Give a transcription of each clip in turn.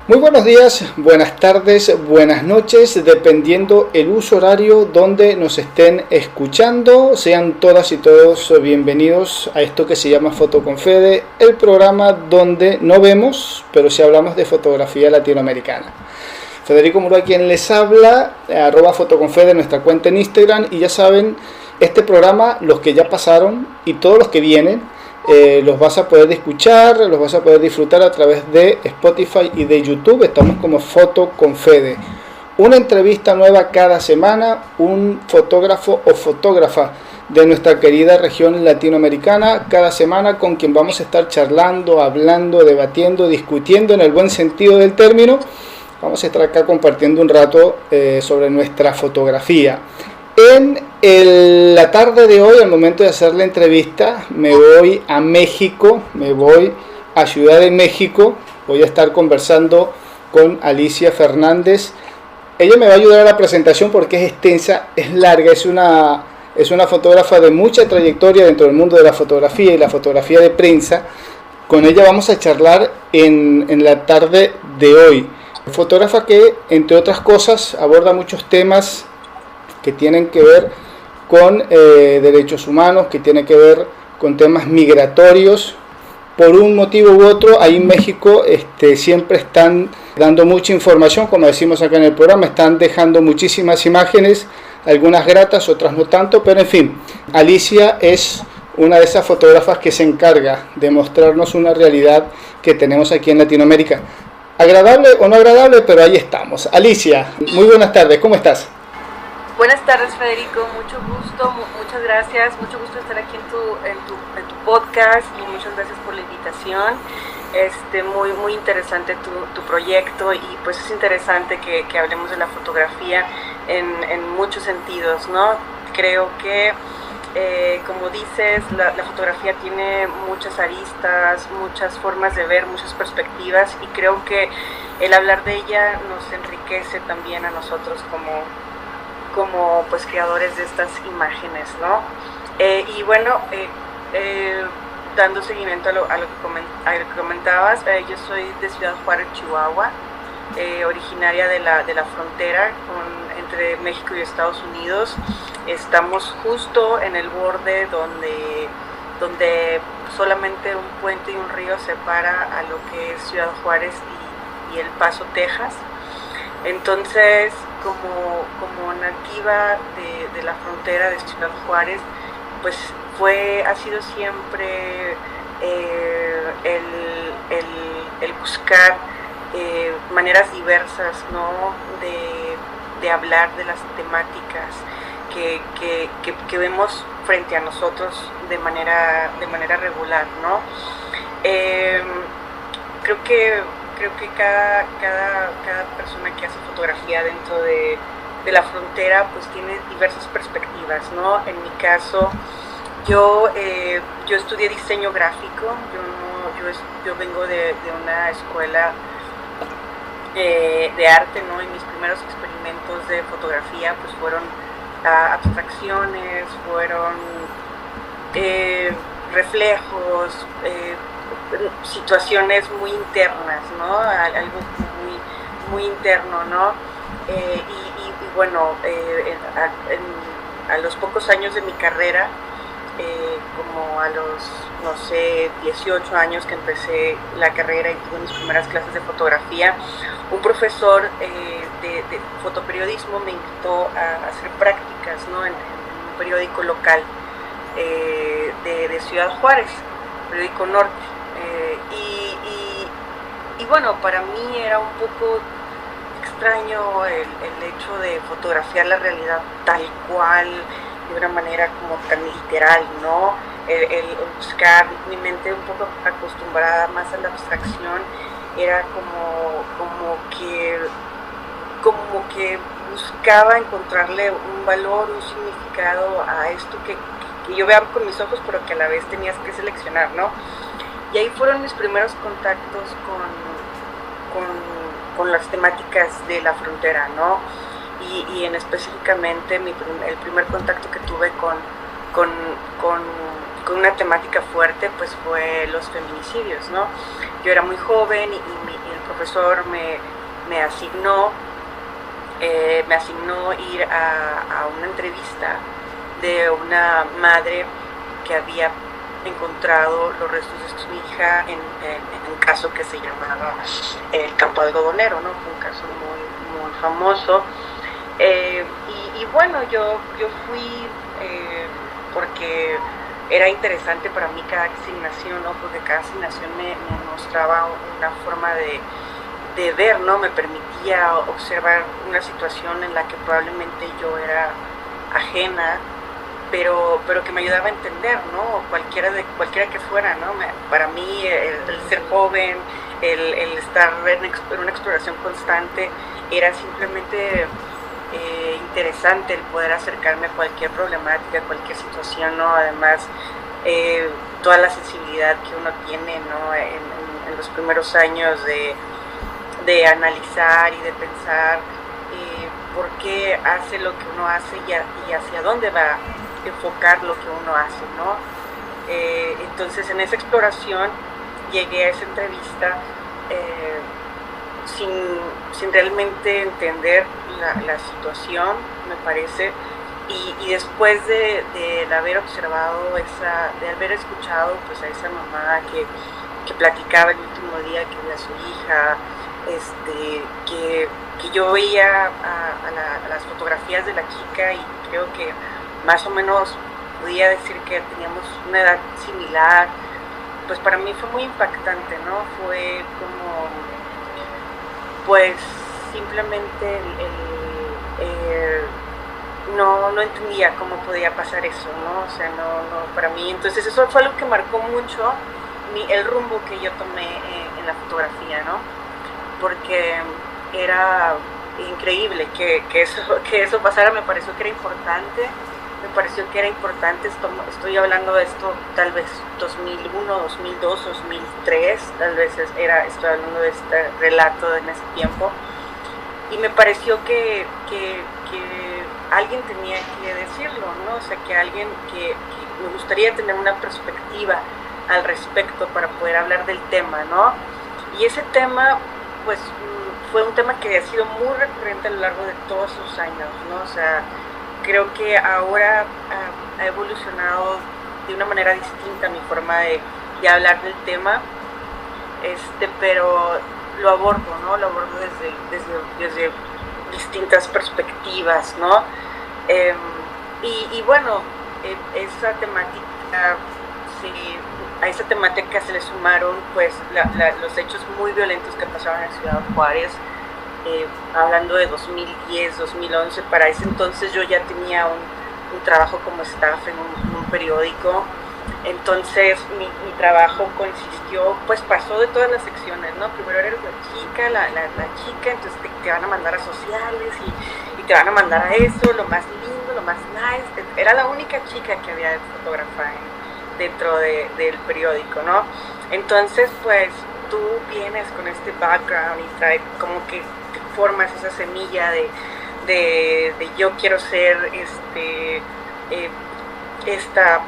Muy buenos días, buenas tardes, buenas noches, dependiendo el uso horario donde nos estén escuchando. Sean todas y todos bienvenidos a esto que se llama Foto con Fede, el programa donde no vemos, pero sí hablamos de fotografía latinoamericana. Federico Muro, quien les habla, @fotoconfede, nuestra cuenta en Instagram, y ya saben, este programa, los que ya pasaron y todos los que vienen, los vas a poder escuchar, los vas a poder disfrutar a través de Spotify y de YouTube. Estamos como Foto con Fede. Una entrevista nueva cada semana, un fotógrafo o fotógrafa de nuestra querida región latinoamericana, cada semana con quien vamos a estar charlando, hablando, debatiendo, discutiendo en el buen sentido del término. Vamos a estar acá compartiendo un rato sobre nuestra fotografía. En la tarde de hoy, al momento de hacer la entrevista, me voy a México, me voy a Ciudad de México. Voy a estar conversando con Alicia Fernández. Ella me va a ayudar a la presentación porque es extensa, es larga, es una fotógrafa de mucha trayectoria dentro del mundo de la fotografía y la fotografía de prensa. Con ella vamos a charlar en la tarde de hoy. Fotógrafa que, entre otras cosas, aborda muchos temas que tienen que ver con derechos humanos, que tienen que ver con temas migratorios. Por un motivo u otro, ahí en México siempre están dando mucha información, como decimos acá en el programa, están dejando muchísimas imágenes, algunas gratas, otras no tanto, pero en fin, Alicia es una de esas fotógrafas que se encarga de mostrarnos una realidad que tenemos aquí en Latinoamérica. Agradable o no agradable, pero ahí estamos. Alicia, muy buenas tardes, ¿cómo estás? Buenas tardes, Federico, mucho gusto, muchas gracias, mucho gusto estar aquí en tu podcast y muchas gracias por la invitación. Muy interesante tu proyecto y pues es interesante que hablemos de la fotografía en muchos sentidos, ¿no? Creo que, como dices, la fotografía tiene muchas aristas, muchas formas de ver, muchas perspectivas y creo que el hablar de ella nos enriquece también a nosotros como pues creadores de estas imágenes, ¿no? Y bueno, dando seguimiento a lo que comentabas, yo soy de Ciudad Juárez, Chihuahua, originaria de la frontera entre México y Estados Unidos. Estamos justo en el borde donde solamente un puente y un río separa a lo que es Ciudad Juárez y El Paso, Texas. Entonces, como nativa de la frontera de Ciudad Juárez, pues ha sido siempre el buscar maneras diversas, ¿no? de hablar de las temáticas que vemos frente a nosotros de manera regular, ¿no? Creo que cada persona que hace fotografía dentro de la frontera pues tiene diversas perspectivas, ¿no? En mi caso, yo estudié diseño gráfico, yo vengo de una escuela de arte, ¿no? Y mis primeros experimentos de fotografía pues fueron abstracciones, fueron reflejos, situaciones muy internas, ¿no? Algo muy interno, ¿no? Y bueno, a los pocos años de mi carrera, como a los, no sé, 18 años que empecé la carrera y tuve mis primeras clases de fotografía, un profesor de fotoperiodismo me invitó a hacer prácticas, ¿no? en un periódico local de Ciudad Juárez, periódico Norte. Y bueno, para mí era un poco extraño el hecho de fotografiar la realidad tal cual, de una manera como tan literal, ¿no? El buscar, mi mente un poco acostumbrada más a la abstracción, era como que buscaba encontrarle un valor, un significado a esto que yo veo con mis ojos, pero que a la vez tenías que seleccionar, ¿no? Y ahí fueron mis primeros contactos con las temáticas de la frontera, ¿no? Y en específicamente el primer contacto que tuve con una temática fuerte pues fue los feminicidios, ¿no? Yo era muy joven y el profesor me asignó ir a una entrevista de una madre que había encontrado los restos de su hija en un caso que se llamaba el campo algodonero, ¿no? Fue un caso muy, muy famoso. Y bueno, yo fui porque era interesante para mí cada asignación, ¿no? Porque cada asignación me mostraba una forma de ver, ¿no? Me permitía observar una situación en la que probablemente yo era ajena, pero que me ayudaba a entender, ¿no? Cualquiera que fuera, ¿no? Para mí el ser joven, el estar en una exploración constante, era simplemente interesante el poder acercarme a cualquier problemática, a cualquier situación, ¿no? Además, toda la sensibilidad que uno tiene, ¿no? En los primeros años de analizar y de pensar por qué hace lo que uno hace y hacia dónde va a enfocar lo que uno hace, ¿no? Entonces, en esa exploración llegué a esa entrevista sin realmente entender la situación, me parece, y después de haber observado de haber escuchado pues a esa mamá que platicaba el último día que vio a su hija, que yo veía a las fotografías de la chica y creo que más o menos podía decir que teníamos una edad similar, pues para mí fue muy impactante, ¿no? Fue como, pues simplemente no entendía cómo podía pasar eso, ¿no? O sea, no para mí. Entonces eso fue algo que marcó mucho el rumbo que yo tomé en la fotografía, ¿no? Porque era increíble que eso pasara. Me pareció que era importante, estoy hablando de esto tal vez 2001, 2002, 2003, tal vez estoy hablando de este relato en ese tiempo, y me pareció que alguien tenía que decirlo, ¿no? O sea, que alguien que me gustaría tener una perspectiva al respecto para poder hablar del tema, ¿no? Y ese tema, pues, fue un tema que ha sido muy recurrente a lo largo de todos esos años, ¿no? O sea, creo que ahora ha evolucionado de una manera distinta mi forma de hablar del tema, pero lo abordo, ¿no? Lo abordo desde distintas perspectivas, ¿no? Y bueno, a esa temática se le sumaron pues los hechos muy violentos que pasaron en Ciudad Juárez, hablando de 2010, 2011. Para ese entonces yo ya tenía un trabajo como staff en un periódico. Entonces mi trabajo consistió, pues pasó de todas las secciones, ¿no? Primero eres la chica, entonces te van a mandar a sociales y te van a mandar a eso, lo más lindo, lo más nice. Era la única chica que había de fotógrafa dentro del periódico, ¿no? Entonces, pues tú vienes con este background y trae como que te formas esa semilla de yo quiero ser esta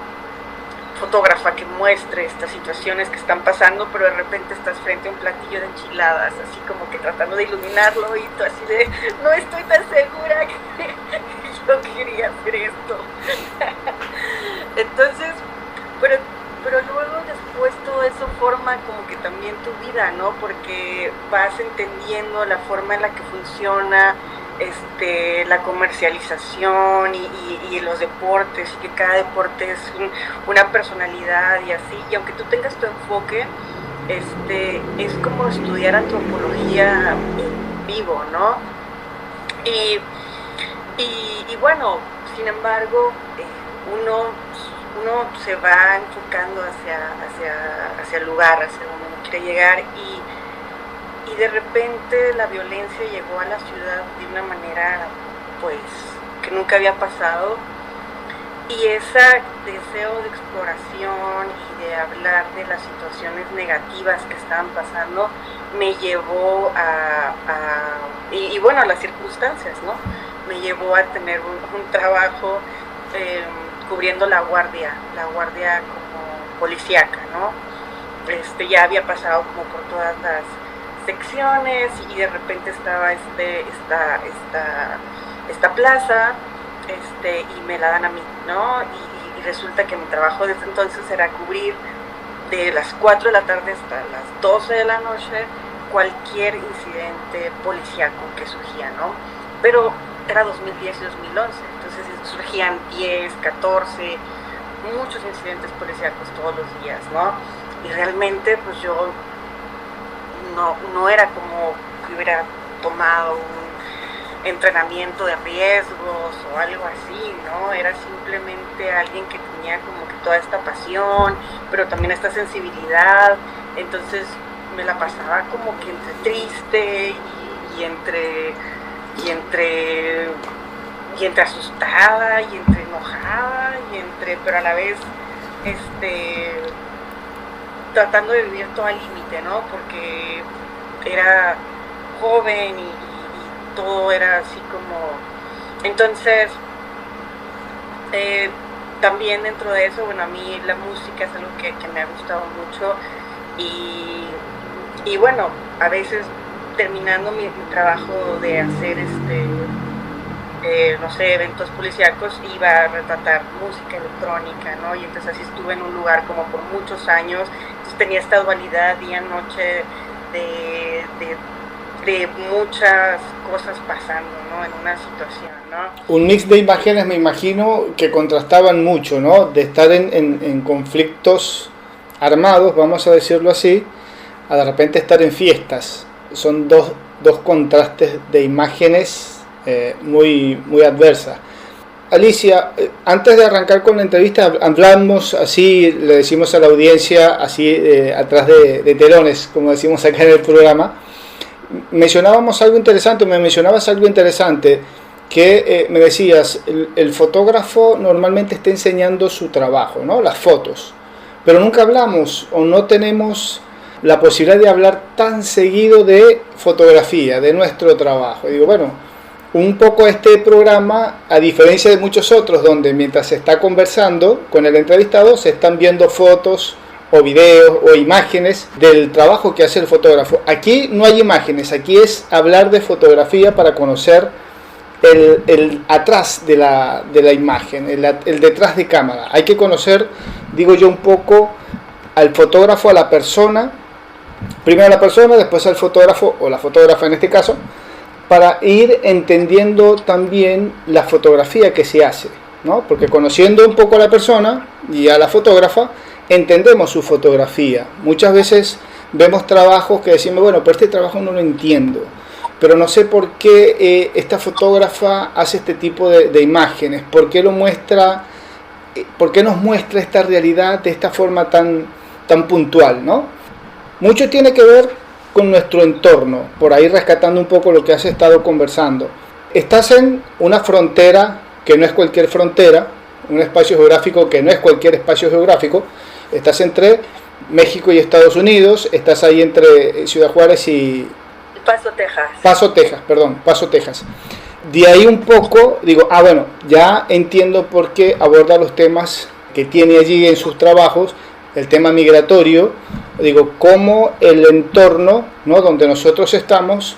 fotógrafa que muestre estas situaciones que están pasando, pero de repente estás frente a un platillo de enchiladas, así como que tratando de iluminarlo, y tú así de, no estoy tan segura que yo quería hacer esto. Entonces, pero luego después todo eso forma como que también tu vida, ¿no? Porque vas entendiendo la forma en la que funciona la comercialización y los deportes, y que cada deporte es una personalidad y así, y aunque tú tengas tu enfoque, es como estudiar antropología en vivo, ¿no? Y bueno, sin embargo, uno se va enfocando hacia el lugar, hacia donde uno quiere llegar, y de repente la violencia llegó a la ciudad de una manera pues que nunca había pasado, y ese deseo de exploración y de hablar de las situaciones negativas que estaban pasando me llevó y bueno, las circunstancias, ¿no? Me llevó a tener un trabajo cubriendo la guardia como policíaca, ¿no? Ya había pasado como por todas las secciones y de repente estaba esta plaza, y me la dan a mí, ¿no? Y resulta que mi trabajo desde entonces era cubrir de las 4 de la tarde hasta las 12 de la noche cualquier incidente policíaco que surgía, ¿no? Pero era 2010 y 2011, entonces surgían 10, 14, muchos incidentes policíacos todos los días, ¿no? Y realmente pues yo no era como que hubiera tomado un entrenamiento de riesgos o algo así, ¿no? Era simplemente alguien que tenía como que toda esta pasión, pero también esta sensibilidad. Entonces me la pasaba como que entre triste y entre asustada y entre enojada pero a la vez tratando de vivir todo al límite, ¿no? Porque era joven y todo era así como... Entonces, también dentro de eso, bueno, a mí la música es algo que me ha gustado mucho y bueno, a veces terminando mi trabajo de hacer no sé, eventos policíacos, iba a retratar música electrónica, ¿no? Y entonces así estuve en un lugar como por muchos años, entonces tenía esta dualidad día-noche de muchas cosas pasando, ¿no? En una situación, ¿no? Un mix de imágenes, me imagino, que contrastaban mucho, ¿no? De estar en conflictos armados, vamos a decirlo así, a de repente estar en fiestas. Son dos contrastes de imágenes muy adversas. Alicia, antes de arrancar con la entrevista, hablamos así, le decimos a la audiencia, así atrás de telones, como decimos acá en el programa. Me mencionabas algo interesante, que me decías, el fotógrafo normalmente está enseñando su trabajo, ¿no? Las fotos, pero nunca hablamos o no tenemos la posibilidad de hablar tan seguido de fotografía, de nuestro trabajo. Y digo, bueno, un poco este programa, a diferencia de muchos otros, donde mientras se está conversando con el entrevistado, se están viendo fotos o videos o imágenes del trabajo que hace el fotógrafo. Aquí no hay imágenes, aquí es hablar de fotografía para conocer el atrás de la imagen, el detrás de cámara. Hay que conocer, digo yo, un poco al fotógrafo, a la persona, primero a la persona, después al fotógrafo o la fotógrafa en este caso, para ir entendiendo también la fotografía que se hace, ¿no? Porque conociendo un poco a la persona y a la fotógrafa, entendemos su fotografía. Muchas veces vemos trabajos que decimos, bueno, pero este trabajo no lo entiendo, pero no sé por qué esta fotógrafa hace este tipo de imágenes, por qué nos muestra esta realidad de esta forma tan puntual, ¿no? Mucho tiene que ver con nuestro entorno, por ahí rescatando un poco lo que has estado conversando. Estás en una frontera que no es cualquier frontera, un espacio geográfico que no es cualquier espacio geográfico. Estás entre México y Estados Unidos, estás ahí entre Ciudad Juárez y... Paso, Texas. De ahí un poco, digo, bueno, ya entiendo por qué aborda los temas que tiene allí en sus trabajos, el tema migratorio, digo, cómo el entorno, ¿no?, donde nosotros estamos,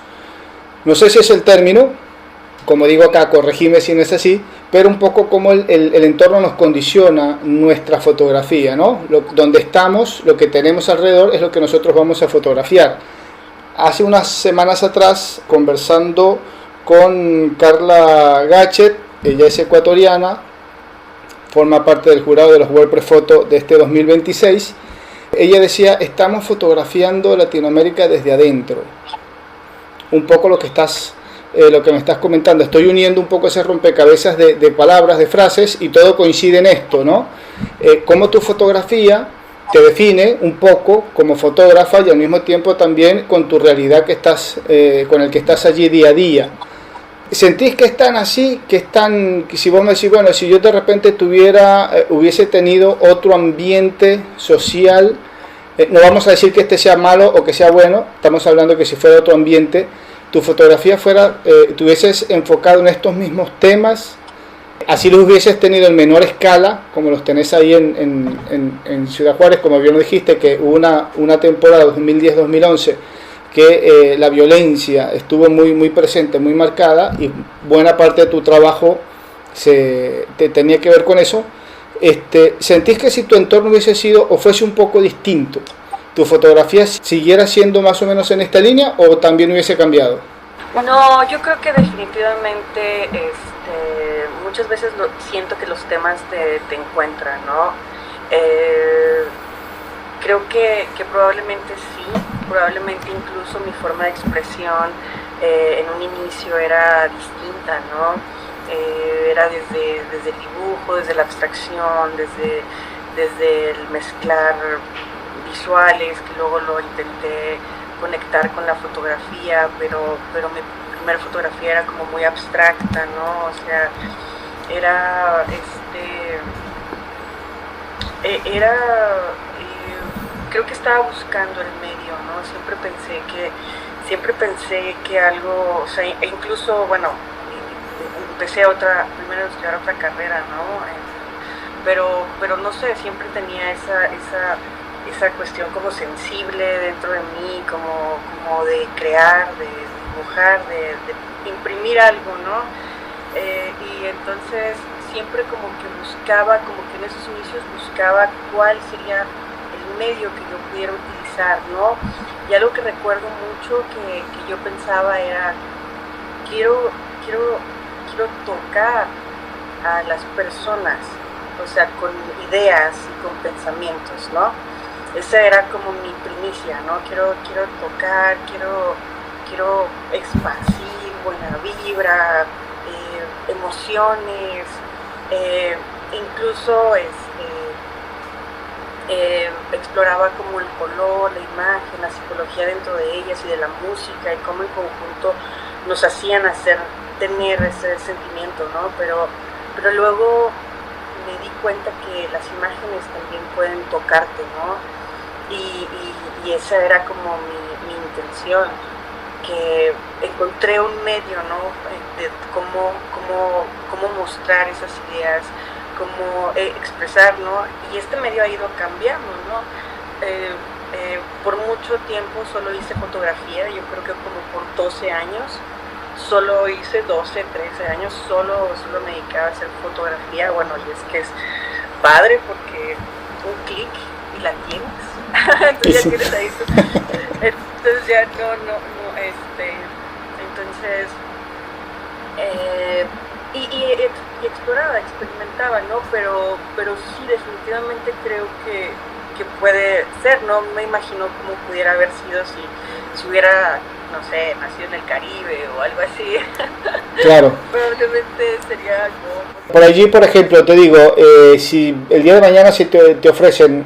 no sé si es el término, como digo acá, corregime si no es así, pero un poco cómo el entorno nos condiciona nuestra fotografía, ¿no? Donde estamos, lo que tenemos alrededor es lo que nosotros vamos a fotografiar. Hace unas semanas atrás, conversando con Carla Gachet, ella es ecuatoriana, forma parte del jurado de los WordPress Photo de este 2026. Ella decía, estamos fotografiando Latinoamérica desde adentro. Un poco lo que me estás comentando. Estoy uniendo un poco ese rompecabezas de palabras, de frases, y todo coincide en esto, ¿no? Cómo tu fotografía te define un poco como fotógrafa y al mismo tiempo también con tu realidad con el que estás allí día a día. ¿Sentís que están así? Que si vos me decís, bueno, si yo de repente hubiese tenido otro ambiente social, no vamos a decir que este sea malo o que sea bueno, estamos hablando que si fuera otro ambiente, tu fotografía tuvieses enfocado en estos mismos temas, así los hubieses tenido en menor escala, como los tenés ahí en Ciudad Juárez, como bien lo dijiste, que hubo una temporada 2010-2011 que la violencia estuvo muy presente, muy marcada, y buena parte de tu trabajo te tenía que ver con eso. ¿Sentís que si tu entorno hubiese sido o fuese un poco distinto, tu fotografía siguiera siendo más o menos en esta línea o también hubiese cambiado? No, yo creo que definitivamente muchas veces siento que los temas te encuentran, ¿no? Creo que probablemente sí, probablemente incluso mi forma de expresión en un inicio era distinta, ¿no? Era desde el dibujo, desde la abstracción, desde el mezclar visuales, que luego lo intenté conectar con la fotografía, pero mi primera fotografía era como muy abstracta, ¿no? O sea, era creo que estaba buscando el medio, ¿no? Siempre pensé que algo, o sea, incluso, bueno, empecé primero a estudiar otra carrera, ¿no? Pero no sé, siempre tenía esa cuestión como sensible dentro de mí, como de crear, de dibujar, de imprimir algo, ¿no? Y entonces siempre como que en esos inicios buscaba cuál sería el medio que yo pudiera utilizar, ¿no? Y algo que recuerdo mucho que yo pensaba era, quiero tocar a las personas, o sea, con ideas y con pensamientos, ¿no? Esa era como mi primicia, ¿no? Quiero tocar, quiero esparcir buena vibra, emociones, incluso exploraba como el color, la imagen, la psicología dentro de ellas y de la música y cómo en conjunto nos hacían tener ese sentimiento, ¿no? Pero luego me di cuenta que las imágenes también pueden tocarte, ¿no? Y esa era como mi intención, que encontré un medio, ¿no? De cómo mostrar esas ideas, cómo expresar, ¿no? Y este medio ha ido cambiando, ¿no? Por mucho tiempo solo hice fotografía, yo creo que como por 12 años, solo hice 12, 13 años, solo me dedicaba a hacer fotografía. Bueno, y es que es padre porque un clic y la tienes. Entonces ya tienes ahí entonces ya entonces y exploraba, experimentaba, ¿no? Pero sí, definitivamente creo que puede ser, ¿no? Me imagino cómo pudiera haber sido si hubiera, no sé, nacido en el Caribe o algo así. Claro. Probablemente sería algo... Por allí, por ejemplo, te digo, si el día de mañana si te ofrecen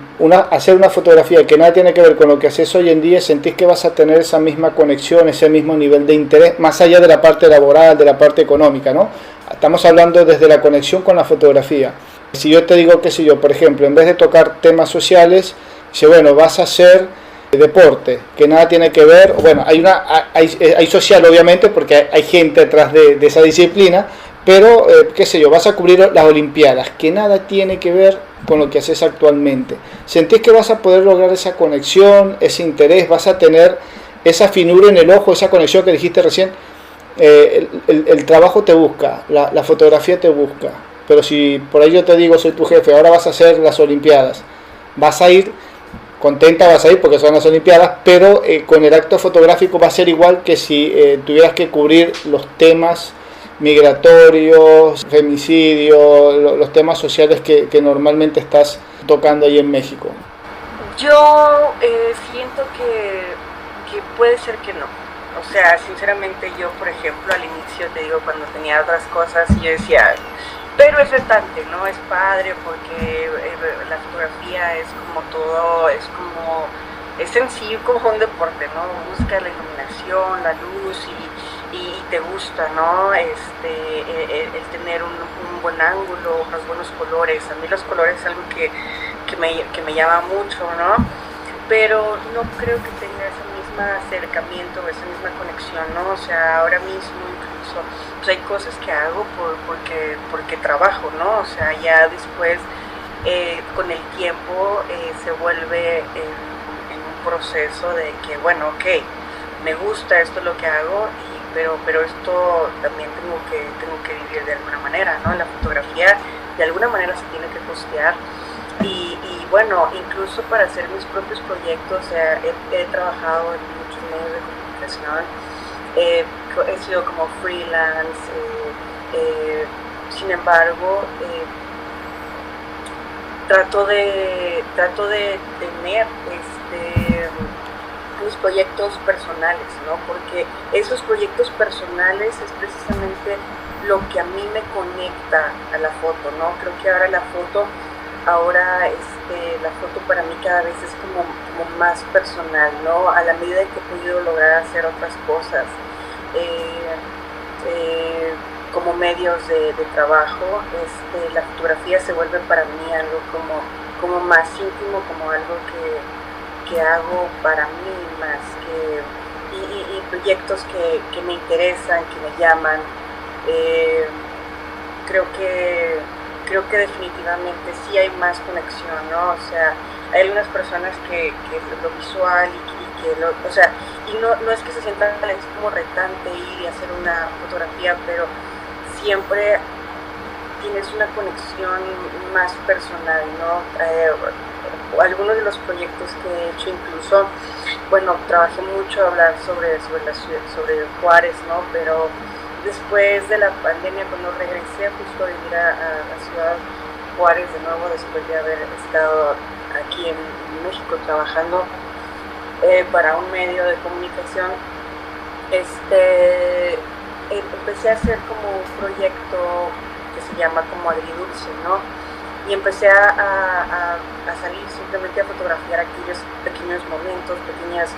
hacer una fotografía que nada tiene que ver con lo que haces hoy en día, sentís que vas a tener esa misma conexión, ese mismo nivel de interés, más allá de la parte laboral, de la parte económica, ¿no? Estamos hablando desde la conexión con la fotografía. Si yo te digo, qué sé yo, por ejemplo, en vez de tocar temas sociales, dice, bueno, vas a hacer deporte, que nada tiene que ver, bueno, hay social obviamente porque hay gente detrás de esa disciplina, pero qué sé yo, vas a cubrir las Olimpiadas, que nada tiene que ver con lo que haces actualmente. ¿Sentís que vas a poder lograr esa conexión, ese interés, vas a tener esa finura en el ojo, esa conexión que dijiste recién? El trabajo te busca, la fotografía te busca, pero si por ahí yo te digo, soy tu jefe, ahora vas a hacer las Olimpiadas, vas a ir contenta, vas a ir porque son las Olimpiadas, pero con el acto fotográfico va a ser igual que si tuvieras que cubrir los temas migratorios, femicidio, los temas sociales que normalmente estás tocando ahí en México. Yo siento que puede ser que no. O sea, sinceramente yo, por ejemplo, al inicio, te digo, cuando tenía otras cosas, yo decía, pero es retante, ¿no? Es padre porque la fotografía es como todo, es sencillo como un deporte, ¿no? Busca la iluminación, la luz y te gusta, ¿no? El tener un buen ángulo, unos buenos colores. A mí los colores es algo que me llama mucho, ¿no? Pero no creo que tenga ese mismo acercamiento, esa misma conexión, ¿no? O sea, ahora mismo incluso pues hay cosas que hago porque trabajo, ¿no? O sea, ya después con el tiempo se vuelve en un proceso de que, bueno, ok, me gusta, esto es lo que hago, pero esto también tengo que vivir de alguna manera, ¿no? La fotografía de alguna manera se tiene que costear. Y bueno, incluso para hacer mis propios proyectos, o sea, he trabajado en muchos medios de comunicación, he sido como freelance, sin embargo, trato de tener mis proyectos personales, ¿no? Porque esos proyectos personales es precisamente lo que a mí me conecta a la foto, ¿no? Creo que ahora la foto para mí cada vez es como más personal, ¿no? A la medida que he podido lograr hacer otras cosas, como medios de trabajo, la fotografía se vuelve para mí algo como más íntimo, como algo que hago para mí más que y proyectos que me interesan, que me llaman. Creo que definitivamente sí hay más conexión, ¿no? O sea, hay algunas personas que lo visual y no es que se sientan es como retante ir y hacer una fotografía, pero siempre tienes una conexión más personal, ¿no? Algunos de los proyectos que he hecho, incluso, bueno, trabajé mucho a hablar sobre Juárez, ¿no? Pero después de la pandemia, cuando regresé justo a vivir a la ciudad Juárez de nuevo, después de haber estado aquí en México trabajando para un medio de comunicación, empecé a hacer como un proyecto que se llama como Agridulce, ¿no? Y empecé a salir simplemente a fotografiar aquellos pequeños momentos, pequeños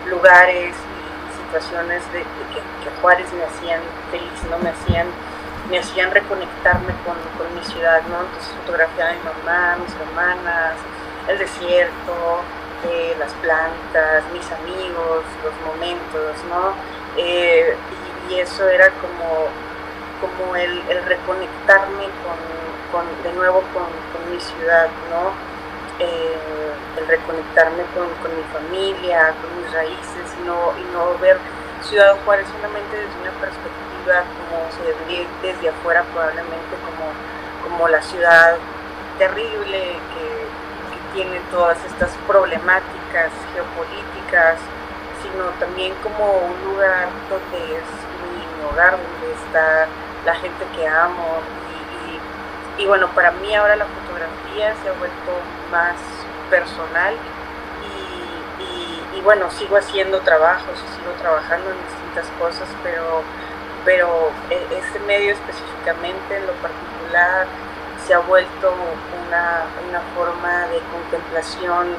lugares y situaciones que Juárez me hacían feliz, ¿no? Me hacían reconectarme con mi ciudad, ¿no? Entonces fotografiaba a mi mamá, mis hermanas, el desierto, las plantas, mis amigos, los momentos, ¿no? Y eso era como el reconectarme de nuevo con mi ciudad, ¿no? El reconectarme con mi familia, con mis raíces, y no ver Ciudad Juárez solamente desde una perspectiva como se ve desde afuera, probablemente como la ciudad terrible que tiene todas estas problemáticas geopolíticas, sino también como un lugar donde es mi hogar, donde está la gente que amo. Y bueno, para mí ahora la fotografía se ha vuelto más personal y bueno, sigo haciendo trabajos y sigo trabajando en distintas cosas, pero este medio específicamente, en lo particular, se ha vuelto una forma de contemplación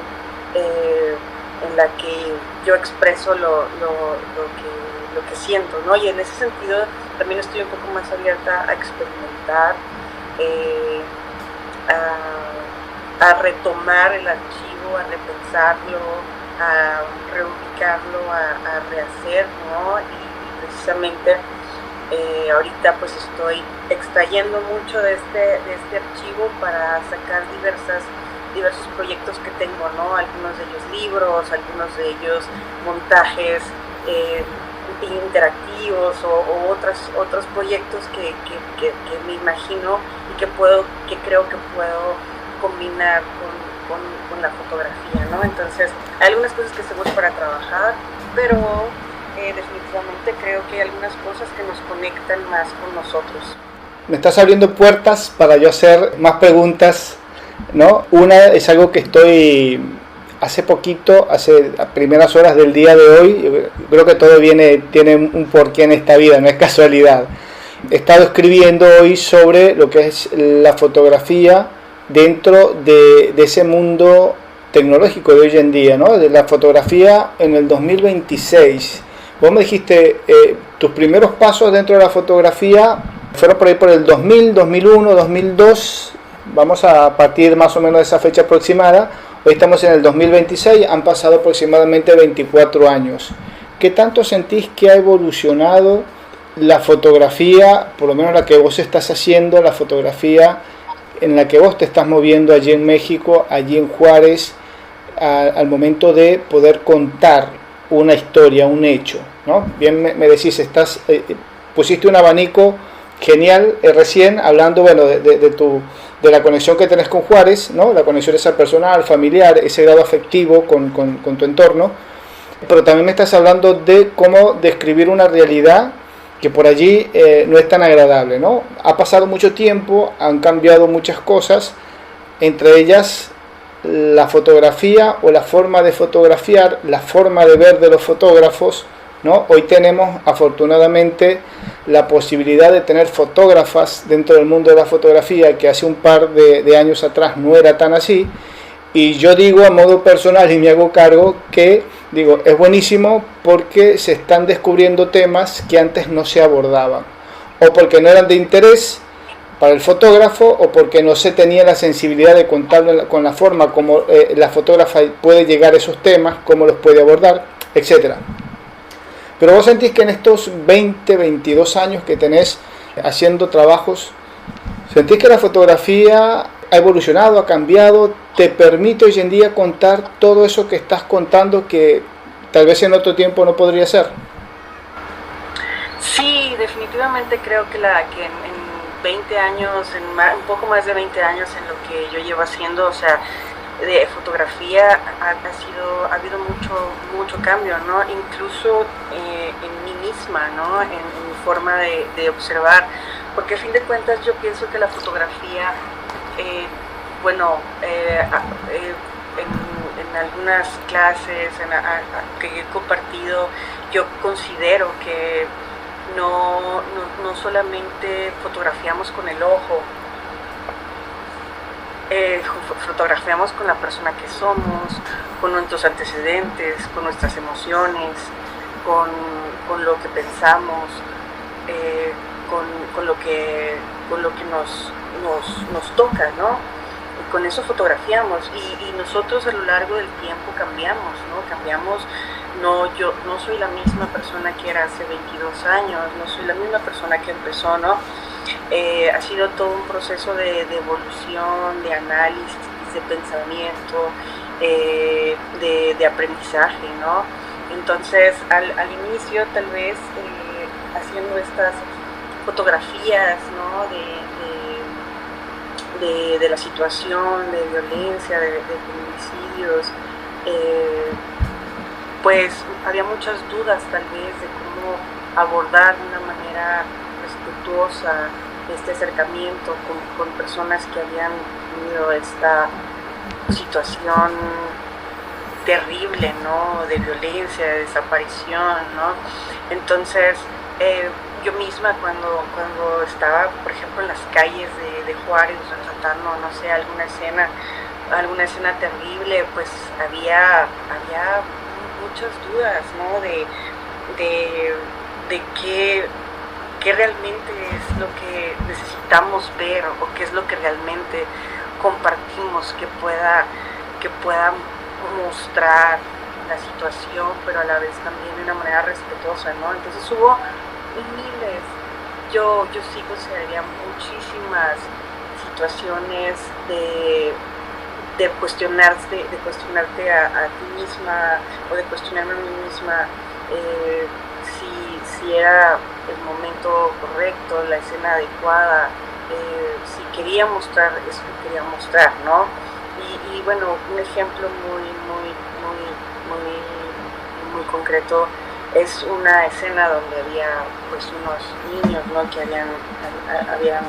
en la que yo expreso lo que siento, ¿no? Y en ese sentido también estoy un poco más abierta a experimentar, a retomar el archivo, a repensarlo, a reubicarlo, a rehacer, ¿no? Y precisamente ahorita pues estoy extrayendo mucho de este archivo para sacar diversos proyectos que tengo, ¿no? Algunos de ellos libros, algunos de ellos montajes interactivos o otros proyectos que me imagino y que creo que puedo combinar con la fotografía, ¿no? Entonces, hay algunas cosas que se usan para trabajar, pero definitivamente creo que hay algunas cosas que nos conectan más con nosotros. Me estás abriendo puertas para yo hacer más preguntas, ¿no? Una es algo que estoy hace primeras horas del día de hoy, creo que todo tiene un porqué en esta vida, no es casualidad. He estado escribiendo hoy sobre lo que es la fotografía dentro de ese mundo tecnológico de hoy en día, ¿no? De la fotografía en el 2026. Vos me dijiste, tus primeros pasos dentro de la fotografía fueron por ahí por el 2000, 2001, 2002, vamos a partir más o menos de esa fecha aproximada. Hoy estamos en el 2026, han pasado aproximadamente 24 años. ¿Qué tanto sentís que ha evolucionado la fotografía, por lo menos la que vos estás haciendo, la fotografía en la que vos te estás moviendo allí en México, allí en Juárez, al momento de poder contar una historia, un hecho, ¿no? Bien me decís, pusiste un abanico genial recién hablando, bueno, de la conexión que tenés con Juárez, ¿no? La conexión esa personal, familiar, ese grado afectivo con tu entorno, pero también me estás hablando de cómo describir una realidad que por allí no es tan agradable, ¿no? Ha pasado mucho tiempo, han cambiado muchas cosas, entre ellas la fotografía o la forma de fotografiar, la forma de ver de los fotógrafos, ¿no? Hoy tenemos afortunadamente la posibilidad de tener fotógrafas dentro del mundo de la fotografía, que hace un par de años atrás no era tan así, y yo digo a modo personal y me hago cargo que es buenísimo porque se están descubriendo temas que antes no se abordaban, o porque no eran de interés para el fotógrafo, o porque no se tenía la sensibilidad de contarlo con la forma como la fotógrafa puede llegar a esos temas, cómo los puede abordar, etcétera. Pero vos sentís que en estos 20, 22 años que tenés haciendo trabajos, sentís que la fotografía ha evolucionado, ha cambiado, te permite hoy en día contar todo eso que estás contando que tal vez en otro tiempo no podría ser. Sí, definitivamente creo que en 20 años, un poco más de 20 años en lo que yo llevo haciendo, o sea, de fotografía ha habido mucho cambio, ¿no? Incluso en mí misma, ¿no? En mi forma de observar, porque a fin de cuentas yo pienso que la fotografía, en algunas clases que he compartido, yo considero que no solamente fotografiamos con el ojo, fotografiamos con la persona que somos, con nuestros antecedentes, con nuestras emociones, con lo que pensamos, con lo que nos toca, ¿no? Y con eso fotografiamos y nosotros a lo largo del tiempo cambiamos, ¿no? Yo no soy la misma persona que era hace 22 años, no soy la misma persona que empezó, ¿no? Ha sido todo un proceso de evolución, de análisis, de pensamiento, de aprendizaje, ¿no? Entonces, al inicio, tal vez, haciendo estas fotografías, ¿no? de la situación, de violencia, de feminicidios, pues había muchas dudas tal vez de cómo abordar de una manera respetuosa este acercamiento con personas que habían tenido esta situación terrible, ¿no? De violencia, de desaparición, ¿no? Entonces, yo misma cuando estaba, por ejemplo, en las calles de Juárez, retratando, no sé, alguna escena terrible, pues había muchas dudas, ¿no? De qué realmente es lo que necesitamos ver o qué es lo que realmente compartimos que pueda mostrar la situación, pero a la vez también de una manera respetuosa, ¿no? Entonces hubo miles, yo sí consideraría muchísimas situaciones de cuestionarte a ti misma, o de cuestionarme a mí misma si era el momento correcto, la escena adecuada, si quería mostrar eso que quería mostrar, ¿no? Y bueno, un ejemplo muy concreto es una escena donde había pues unos niños, ¿no? Que habían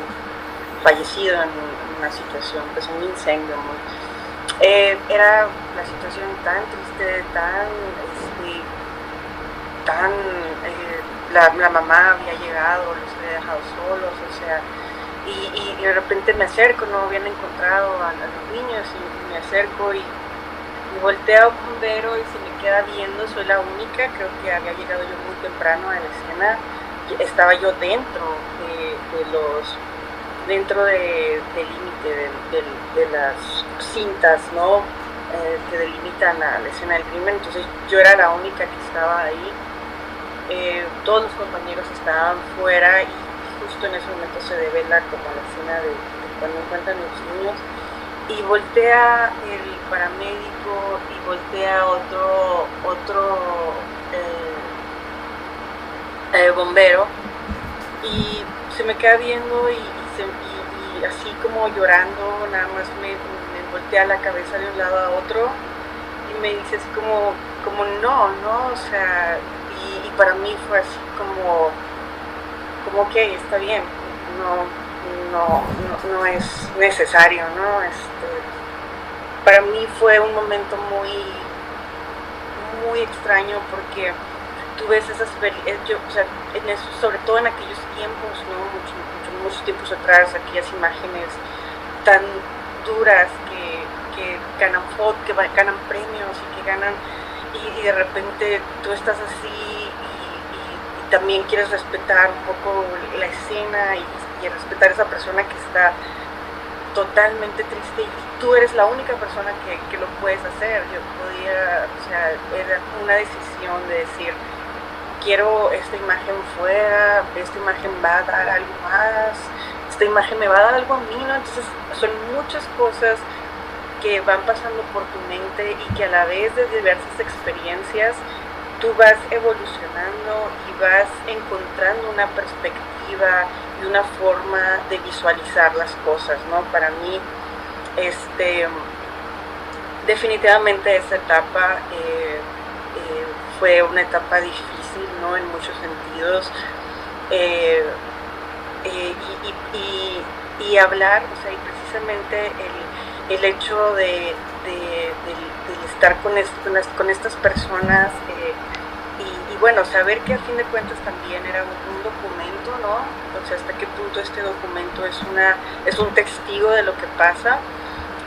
fallecido en una situación, pues un incendio era la situación tan triste, la mamá había llegado, los había dejado solos, o sea, y de repente me acerco, no habían encontrado a los niños, y me acerco y volteo a bombero y se me queda viendo. Soy la única, creo que había llegado yo muy temprano a la escena, estaba yo dentro del límite de las cintas, ¿no? Que delimitan a la escena del crimen. Entonces yo era la única que estaba ahí, todos los compañeros estaban fuera y justo en ese momento se devela como la escena de cuando encuentran los niños, y voltea el paramédico y voltea otro bombero, y se me queda viendo y así como llorando, nada más me voltea la cabeza de un lado a otro y me dice así como no, o sea, y para mí fue así como ok, está bien, no es necesario, ¿no? Para mí fue un momento muy extraño, porque tú ves esas sobre todo en aquellos tiempos, ¿no? Muchos tiempos atrás, aquellas imágenes tan duras que ganan premios y que ganan, y de repente tú estás así y también quieres respetar un poco la escena y respetar a esa persona que está totalmente triste, y tú eres la única persona que lo puedes hacer. Yo podía, o sea, era una decisión de decir, quiero esta imagen fuera, esta imagen va a dar algo más, esta imagen me va a dar algo a mí, ¿no? Entonces son muchas cosas que van pasando por tu mente y que a la vez de diversas experiencias tú vas evolucionando y vas encontrando una perspectiva y una forma de visualizar las cosas, ¿no? Para mí, definitivamente esa etapa fue una etapa difícil, ¿no? En muchos sentidos, y hablar, o sea, y precisamente el hecho de estar con estas personas, y bueno, saber que a fin de cuentas también era un documento, ¿no? O sea, hasta qué punto este documento es un testigo de lo que pasa,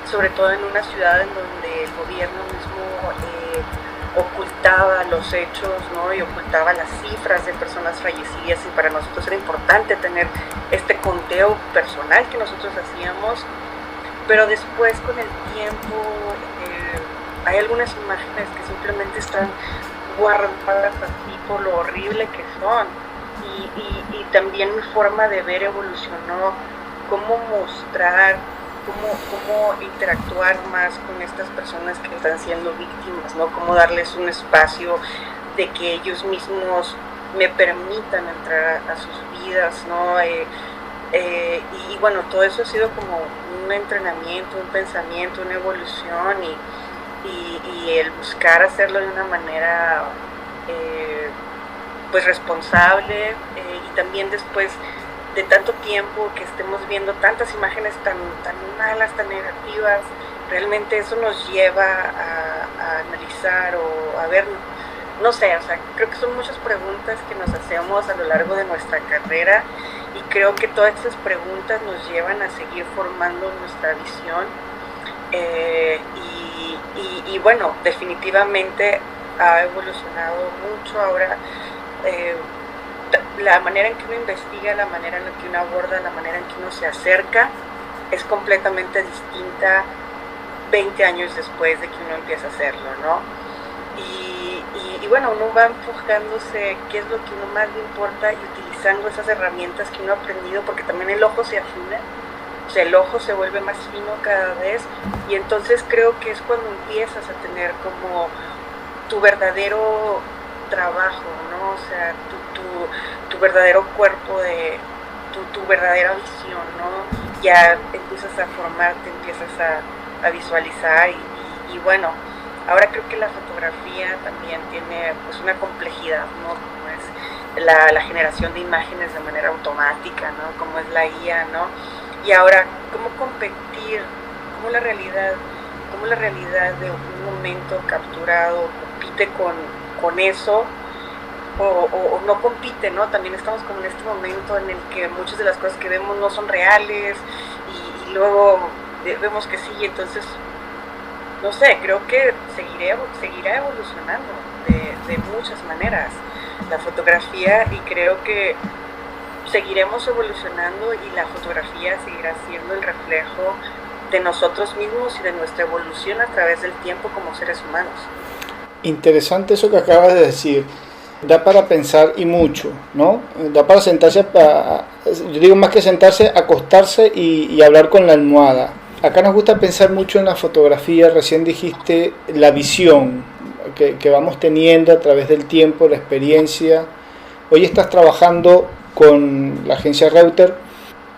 sobre todo en una ciudad en donde el gobierno mismo ocultaba los hechos, ¿no? Y ocultaba las cifras de personas fallecidas, y para nosotros era importante tener este conteo personal que nosotros hacíamos, pero después con el tiempo hay algunas imágenes que simplemente están guardadas así por lo horrible que son, y también mi forma de ver evolucionó, cómo mostrar, cómo interactuar más con estas personas que están siendo víctimas, ¿no? Cómo darles un espacio de que ellos mismos me permitan entrar a sus vidas, ¿no? Y bueno, todo eso ha sido como un entrenamiento, un pensamiento, una evolución, y el buscar hacerlo de una manera pues responsable, y también después de tanto tiempo que estemos viendo tantas imágenes tan malas, tan negativas, realmente eso nos lleva a analizar o a ver, no sé, o sea, creo que son muchas preguntas que nos hacemos a lo largo de nuestra carrera, y creo que todas esas preguntas nos llevan a seguir formando nuestra visión, y bueno, definitivamente ha evolucionado mucho ahora. La manera en que uno investiga, la manera en la que uno aborda, la manera en que uno se acerca es completamente distinta 20 años después de que uno empieza a hacerlo, ¿no? Y bueno, uno va enfocándose qué es lo que uno más le importa y utilizando esas herramientas que uno ha aprendido, porque también el ojo se afina, o sea, el ojo se vuelve más fino cada vez, y entonces creo que es cuando empiezas a tener como tu verdadero trabajo, ¿no? O sea, tu verdadero cuerpo, tu verdadera visión, ¿no? Ya empiezas a formarte, empiezas a visualizar, y bueno, ahora creo que la fotografía también tiene pues una complejidad, ¿no? Como es la generación de imágenes de manera automática, ¿no? Como es la IA, ¿no? Y ahora, ¿cómo competir? ¿Cómo la realidad de un momento capturado compite con eso? O no compite, ¿no? También estamos como en este momento en el que muchas de las cosas que vemos no son reales, y luego vemos que sí, entonces, no sé, creo que seguirá evolucionando de muchas maneras la fotografía, y creo que seguiremos evolucionando, y la fotografía seguirá siendo el reflejo de nosotros mismos y de nuestra evolución a través del tiempo como seres humanos. Interesante eso que acabas de decir. Da para pensar, y mucho, ¿no? Da para sentarse, yo digo más que sentarse, acostarse y hablar con la almohada. Acá nos gusta pensar mucho en la fotografía. Recién dijiste la visión que vamos teniendo a través del tiempo, la experiencia, Hoy estás trabajando con la agencia Reuters.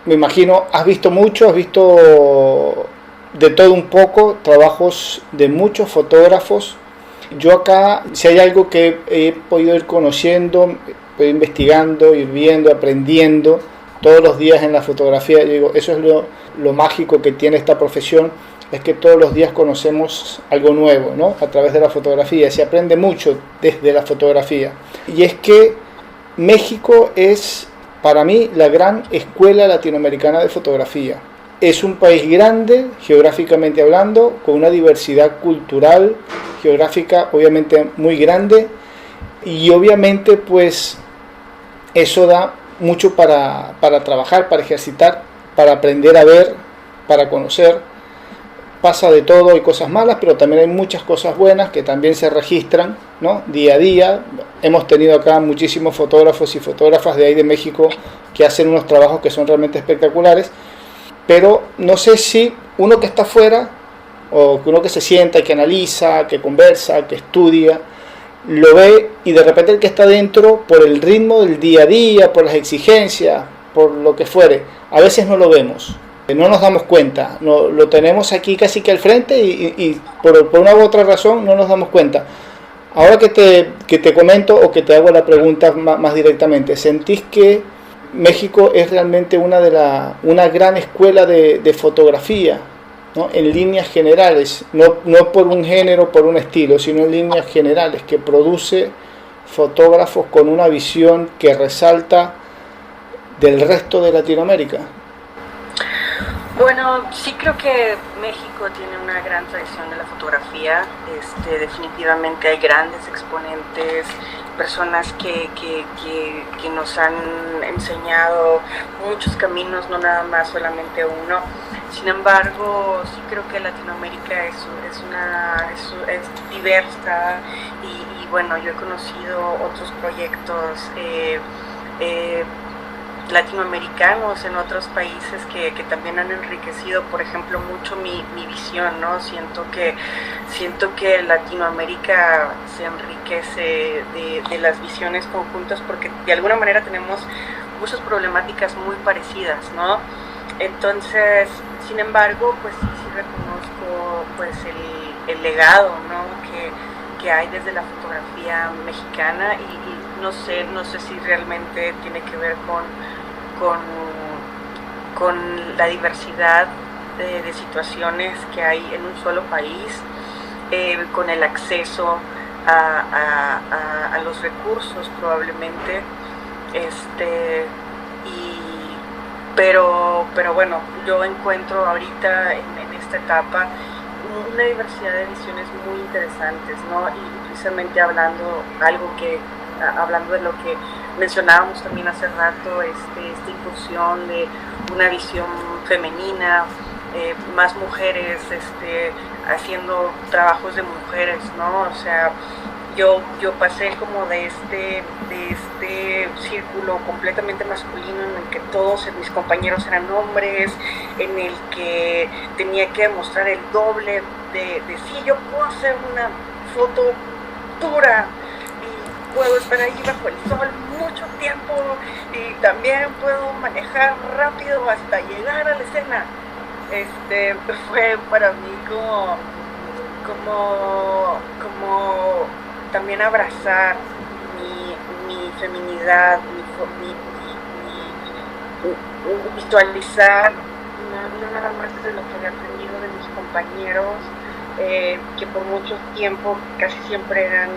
Me imagino, has visto mucho, has visto de todo un poco, trabajos de muchos fotógrafos. Yo acá, si hay algo que he podido ir conociendo, ir investigando, ir viendo, aprendiendo todos los días en la fotografía, yo digo, eso es lo mágico que tiene esta profesión, es que todos los días conocemos algo nuevo, ¿no? A través de la fotografía, se aprende mucho desde la fotografía. Y es que México es, para mí, la gran escuela latinoamericana de fotografía. Es un país grande, geográficamente hablando, con una diversidad cultural, geográfica, obviamente muy grande, y obviamente, pues, eso da mucho para trabajar, para ejercitar, para aprender a ver, para conocer. Pasa de todo, hay cosas malas, pero también hay muchas cosas buenas que también se registran, ¿no? Día a día. Hemos tenido acá muchísimos fotógrafos y fotógrafas de ahí de México que hacen unos trabajos que son realmente espectaculares, pero no sé si uno que está afuera, o uno que se sienta, que analiza, que conversa, que estudia, lo ve, y de repente el que está dentro, por el ritmo del día a día, por las exigencias, por lo que fuere, a veces no lo vemos. No nos damos cuenta, no, lo tenemos aquí casi que al frente y por una u otra razón no nos damos cuenta. Ahora que te comento o que te hago la pregunta más directamente, ¿sentís que México es realmente una gran escuela de fotografía, ¿no? En líneas generales, no por un género, por un estilo, sino en líneas generales, que produce fotógrafos con una visión que resalta del resto de Latinoamérica? Bueno, sí creo que México tiene una gran tradición de la fotografía. Definitivamente hay grandes exponentes, personas que nos han enseñado muchos caminos, no nada más solamente uno. Sin embargo, sí creo que Latinoamérica es diversa y bueno, yo he conocido otros proyectos latinoamericanos en otros países que también han enriquecido, por ejemplo, mucho mi visión, ¿no? Siento que Latinoamérica se enriquece de las visiones conjuntas porque de alguna manera tenemos muchas problemáticas muy parecidas, ¿no? Entonces, sin embargo, pues sí reconozco pues el legado, ¿no? que hay desde la fotografía mexicana y no sé si realmente tiene que ver con la diversidad de situaciones que hay en un solo país, con el acceso a los recursos probablemente, pero bueno, yo encuentro ahorita en esta etapa una diversidad de visiones muy interesantes, ¿no? Y precisamente hablando de lo que mencionábamos también hace rato, esta incursión de una visión femenina, más mujeres haciendo trabajos de mujeres, ¿no? O sea, yo pasé como de este círculo completamente masculino en el que todos mis compañeros eran hombres, en el que tenía que demostrar el doble de sí, yo puedo hacer una foto dura y puedo estar ahí bajo el sol mucho tiempo y también puedo manejar rápido hasta llegar a la escena. Fue para mí como también abrazar mi feminidad, visualizar no nada más de lo que había aprendido de mis compañeros, que por mucho tiempo casi siempre eran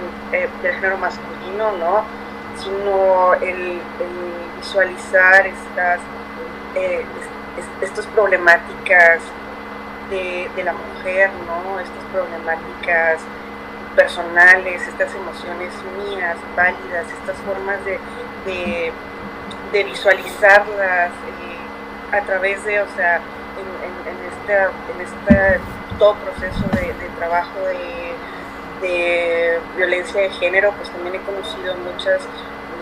del género masculino, ¿no? Sino el visualizar estas problemáticas de la mujer, ¿no? Estas problemáticas personales, estas emociones mías, válidas, estas formas de visualizarlas a través de, o sea, en este todo proceso de trabajo de violencia de género, pues también he conocido muchas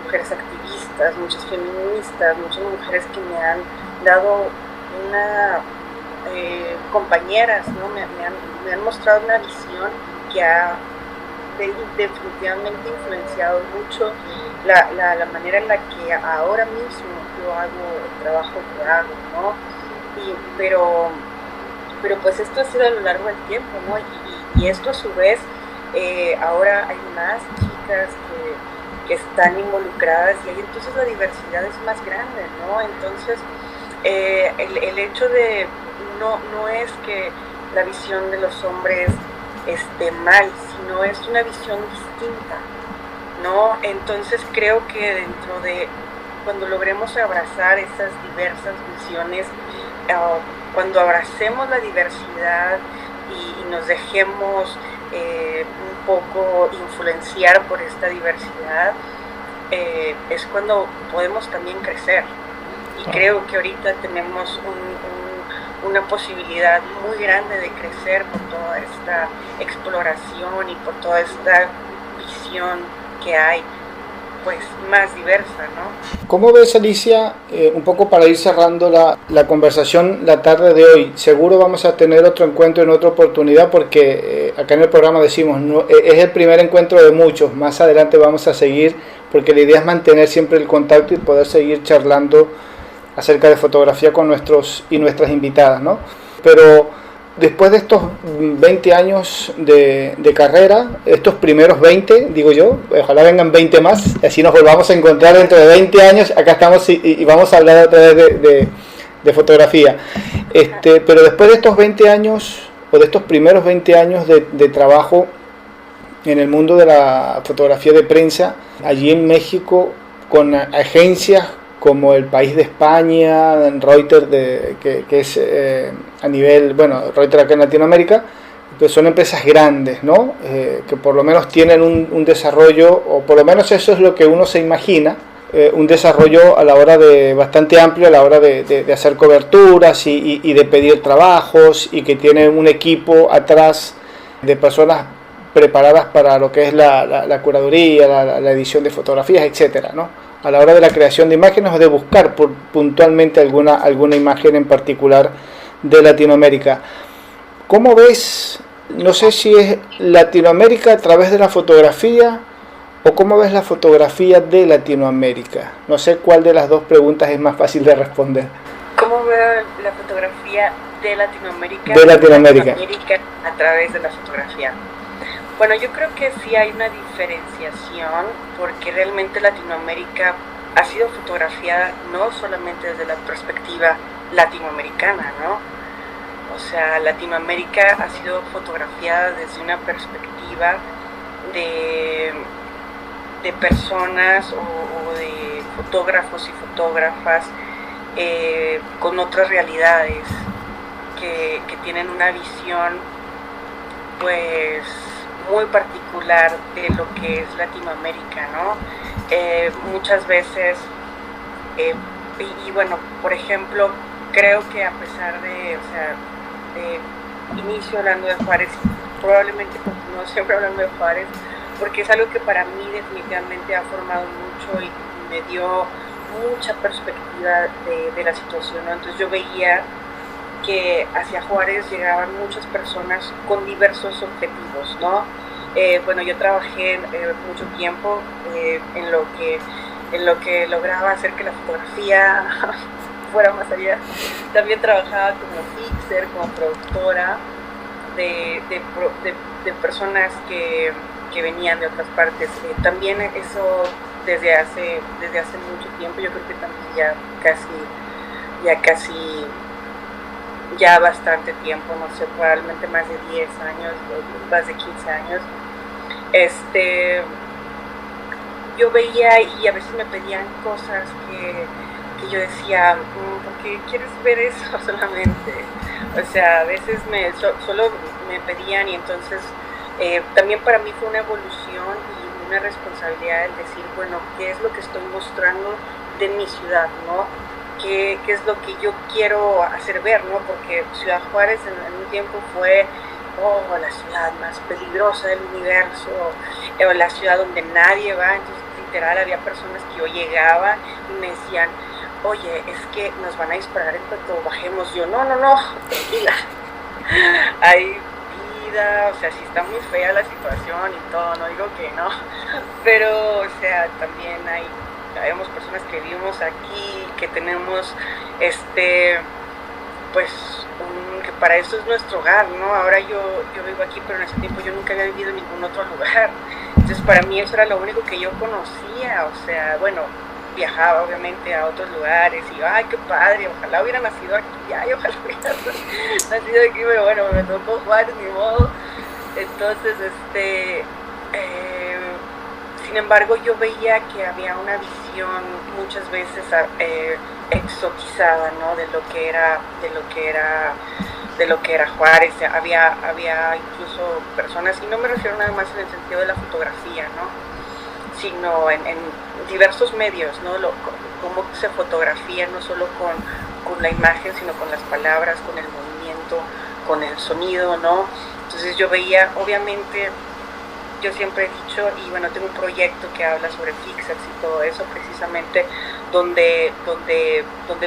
mujeres activistas, muchas feministas, muchas mujeres que me han dado compañeras, ¿no? Me han mostrado una visión que ha definitivamente influenciado mucho la manera en la que ahora mismo yo hago el trabajo que hago, ¿no? Pero pues esto ha sido a lo largo del tiempo, ¿no? Y esto a su vez, ahora hay más chicas que están involucradas y ahí entonces la diversidad es más grande, ¿no? Entonces, el hecho de, no es que la visión de los hombres esté mal, sino es una visión distinta, ¿no? Entonces creo que dentro de, cuando logremos abrazar esas diversas visiones, cuando abracemos la diversidad y nos dejemos un poco influenciar por esta diversidad, es cuando podemos también crecer. Y creo que ahorita tenemos una posibilidad muy grande de crecer por toda esta exploración y por toda esta visión que hay, pues más diversa, ¿no? ¿Cómo ves, Alicia, un poco para ir cerrando la conversación la tarde de hoy? Seguro vamos a tener otro encuentro en otra oportunidad porque acá en el programa decimos, no, es el primer encuentro de muchos, más adelante vamos a seguir porque la idea es mantener siempre el contacto y poder seguir charlando acerca de fotografía con nuestros y nuestras invitadas, ¿no? Pero después de estos 20 años de carrera, estos primeros 20, digo yo, ojalá vengan 20 más, así nos volvamos a encontrar dentro de 20 años, acá estamos y vamos a hablar otra vez de fotografía. Pero después de estos 20 años, o de estos primeros 20 años de trabajo en el mundo de la fotografía de prensa, allí en México, con agencias como El País de España, Reuters, que es a nivel, bueno, Reuters acá en Latinoamérica, pues son empresas grandes, ¿no? Que por lo menos tienen un desarrollo, o por lo menos eso es lo que uno se imagina, un desarrollo a la hora de bastante amplio a la hora de hacer coberturas y de pedir trabajos, y que tienen un equipo atrás de personas preparadas para lo que es la curaduría, la edición de fotografías, etcétera, ¿no? A la hora de la creación de imágenes o de buscar puntualmente alguna imagen en particular de Latinoamérica. ¿Cómo ves, no sé si es Latinoamérica a través de la fotografía o cómo ves la fotografía de Latinoamérica? No sé cuál de las dos preguntas es más fácil de responder. ¿Cómo veo la fotografía de Latinoamérica? De Latinoamérica a través de la fotografía. Bueno, yo creo que sí hay una diferenciación porque realmente Latinoamérica ha sido fotografiada no solamente desde la perspectiva latinoamericana, ¿no? O sea, Latinoamérica ha sido fotografiada desde una perspectiva de personas o de fotógrafos y fotógrafas con otras realidades que tienen una visión pues muy particular de lo que es Latinoamérica, ¿no? Muchas veces, y bueno, por ejemplo, creo que a pesar de, o sea, inicio hablando de Juárez, probablemente continúo siempre hablando de Juárez, porque es algo que para mí definitivamente ha formado mucho y me dio mucha perspectiva de la situación, ¿no? Entonces yo veía que hacia Juárez llegaban muchas personas con diversos objetivos, ¿no? Bueno, yo trabajé mucho tiempo en lo que lograba hacer que la fotografía fuera más allá. También trabajaba como fixer, como productora de personas que venían de otras partes. También eso desde hace mucho tiempo, yo creo que también ya bastante tiempo, no sé, probablemente más de 10 años, más de 15 años. Yo veía y a veces me pedían cosas que yo decía, ¿por qué quieres ver eso solamente? O sea, a veces solo me pedían y entonces también para mí fue una evolución y una responsabilidad el decir, bueno, ¿qué es lo que estoy mostrando de mi ciudad, no? ¿Qué es lo que yo quiero hacer ver, ¿no? Porque Ciudad Juárez en un tiempo fue la ciudad más peligrosa del universo, o la ciudad donde nadie va. Entonces literal había personas que yo llegaba y me decían, oye, es que nos van a disparar en cuanto bajemos. Yo, no, tranquila. Hay vida, o sea, sí está muy fea la situación y todo, no digo que no, pero, o sea, también habemos personas que vivimos aquí, que tenemos, pues, que para eso es nuestro hogar, ¿no? Ahora yo vivo aquí, pero en ese tiempo yo nunca había vivido en ningún otro lugar, entonces para mí eso era lo único que yo conocía, o sea, bueno, viajaba obviamente a otros lugares y ay, qué padre, ojalá hubiera nacido aquí, ay, ojalá hubiera nacido aquí, pero bueno, me tocó Juárez, ni modo. Entonces, sin embargo, yo veía que había una visión muchas veces exotizada, ¿no? De lo que era Juárez. Había incluso personas, y no me refiero nada más en el sentido de la fotografía, ¿no? Sino en diversos medios, ¿no? Cómo se fotografía, no solo con la imagen, sino con las palabras, con el movimiento, con el sonido, ¿no? Entonces yo veía, obviamente, yo siempre he dicho, y bueno, tengo un proyecto que habla sobre Pixels y todo eso, precisamente, donde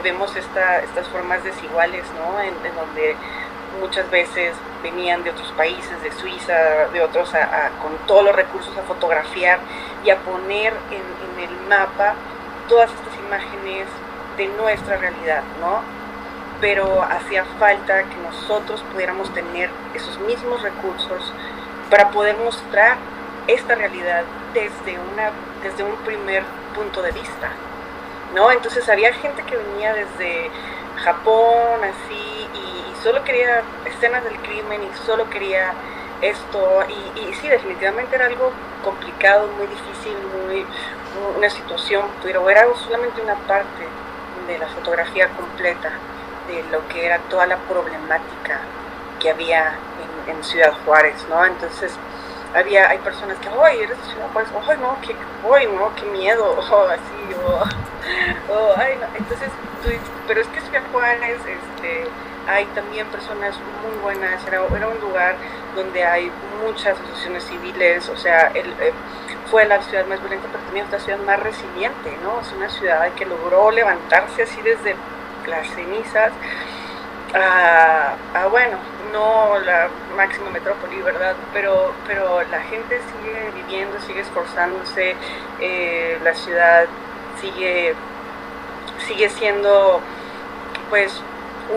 vemos estas formas desiguales, ¿no? En donde muchas veces venían de otros países, de Suiza, de otros, con todos los recursos a fotografiar y a poner en el mapa todas estas imágenes de nuestra realidad, ¿no? Pero hacía falta que nosotros pudiéramos tener esos mismos recursos para poder mostrar esta realidad desde un primer punto de vista, ¿no? Entonces había gente que venía desde Japón, así, y solo quería escenas del crimen y solo quería esto, y sí, definitivamente era algo complicado, muy difícil, una situación, pero era solamente una parte de la fotografía completa de lo que era toda la problemática que había en Ciudad Juárez, ¿no? Entonces hay personas que, ¡ay, eres de Ciudad Juárez! ¡Ay, no, qué miedo! ¡Ay, no! Entonces, pero es que Ciudad Juárez, hay también personas muy buenas, era un lugar donde hay muchas asociaciones civiles, o sea, fue la ciudad más violenta, pero también es la ciudad más resiliente, ¿no? Es una ciudad que logró levantarse así desde las cenizas, bueno, no la máxima metrópoli, ¿verdad? Pero la gente sigue viviendo, sigue esforzándose, la ciudad sigue siendo, pues,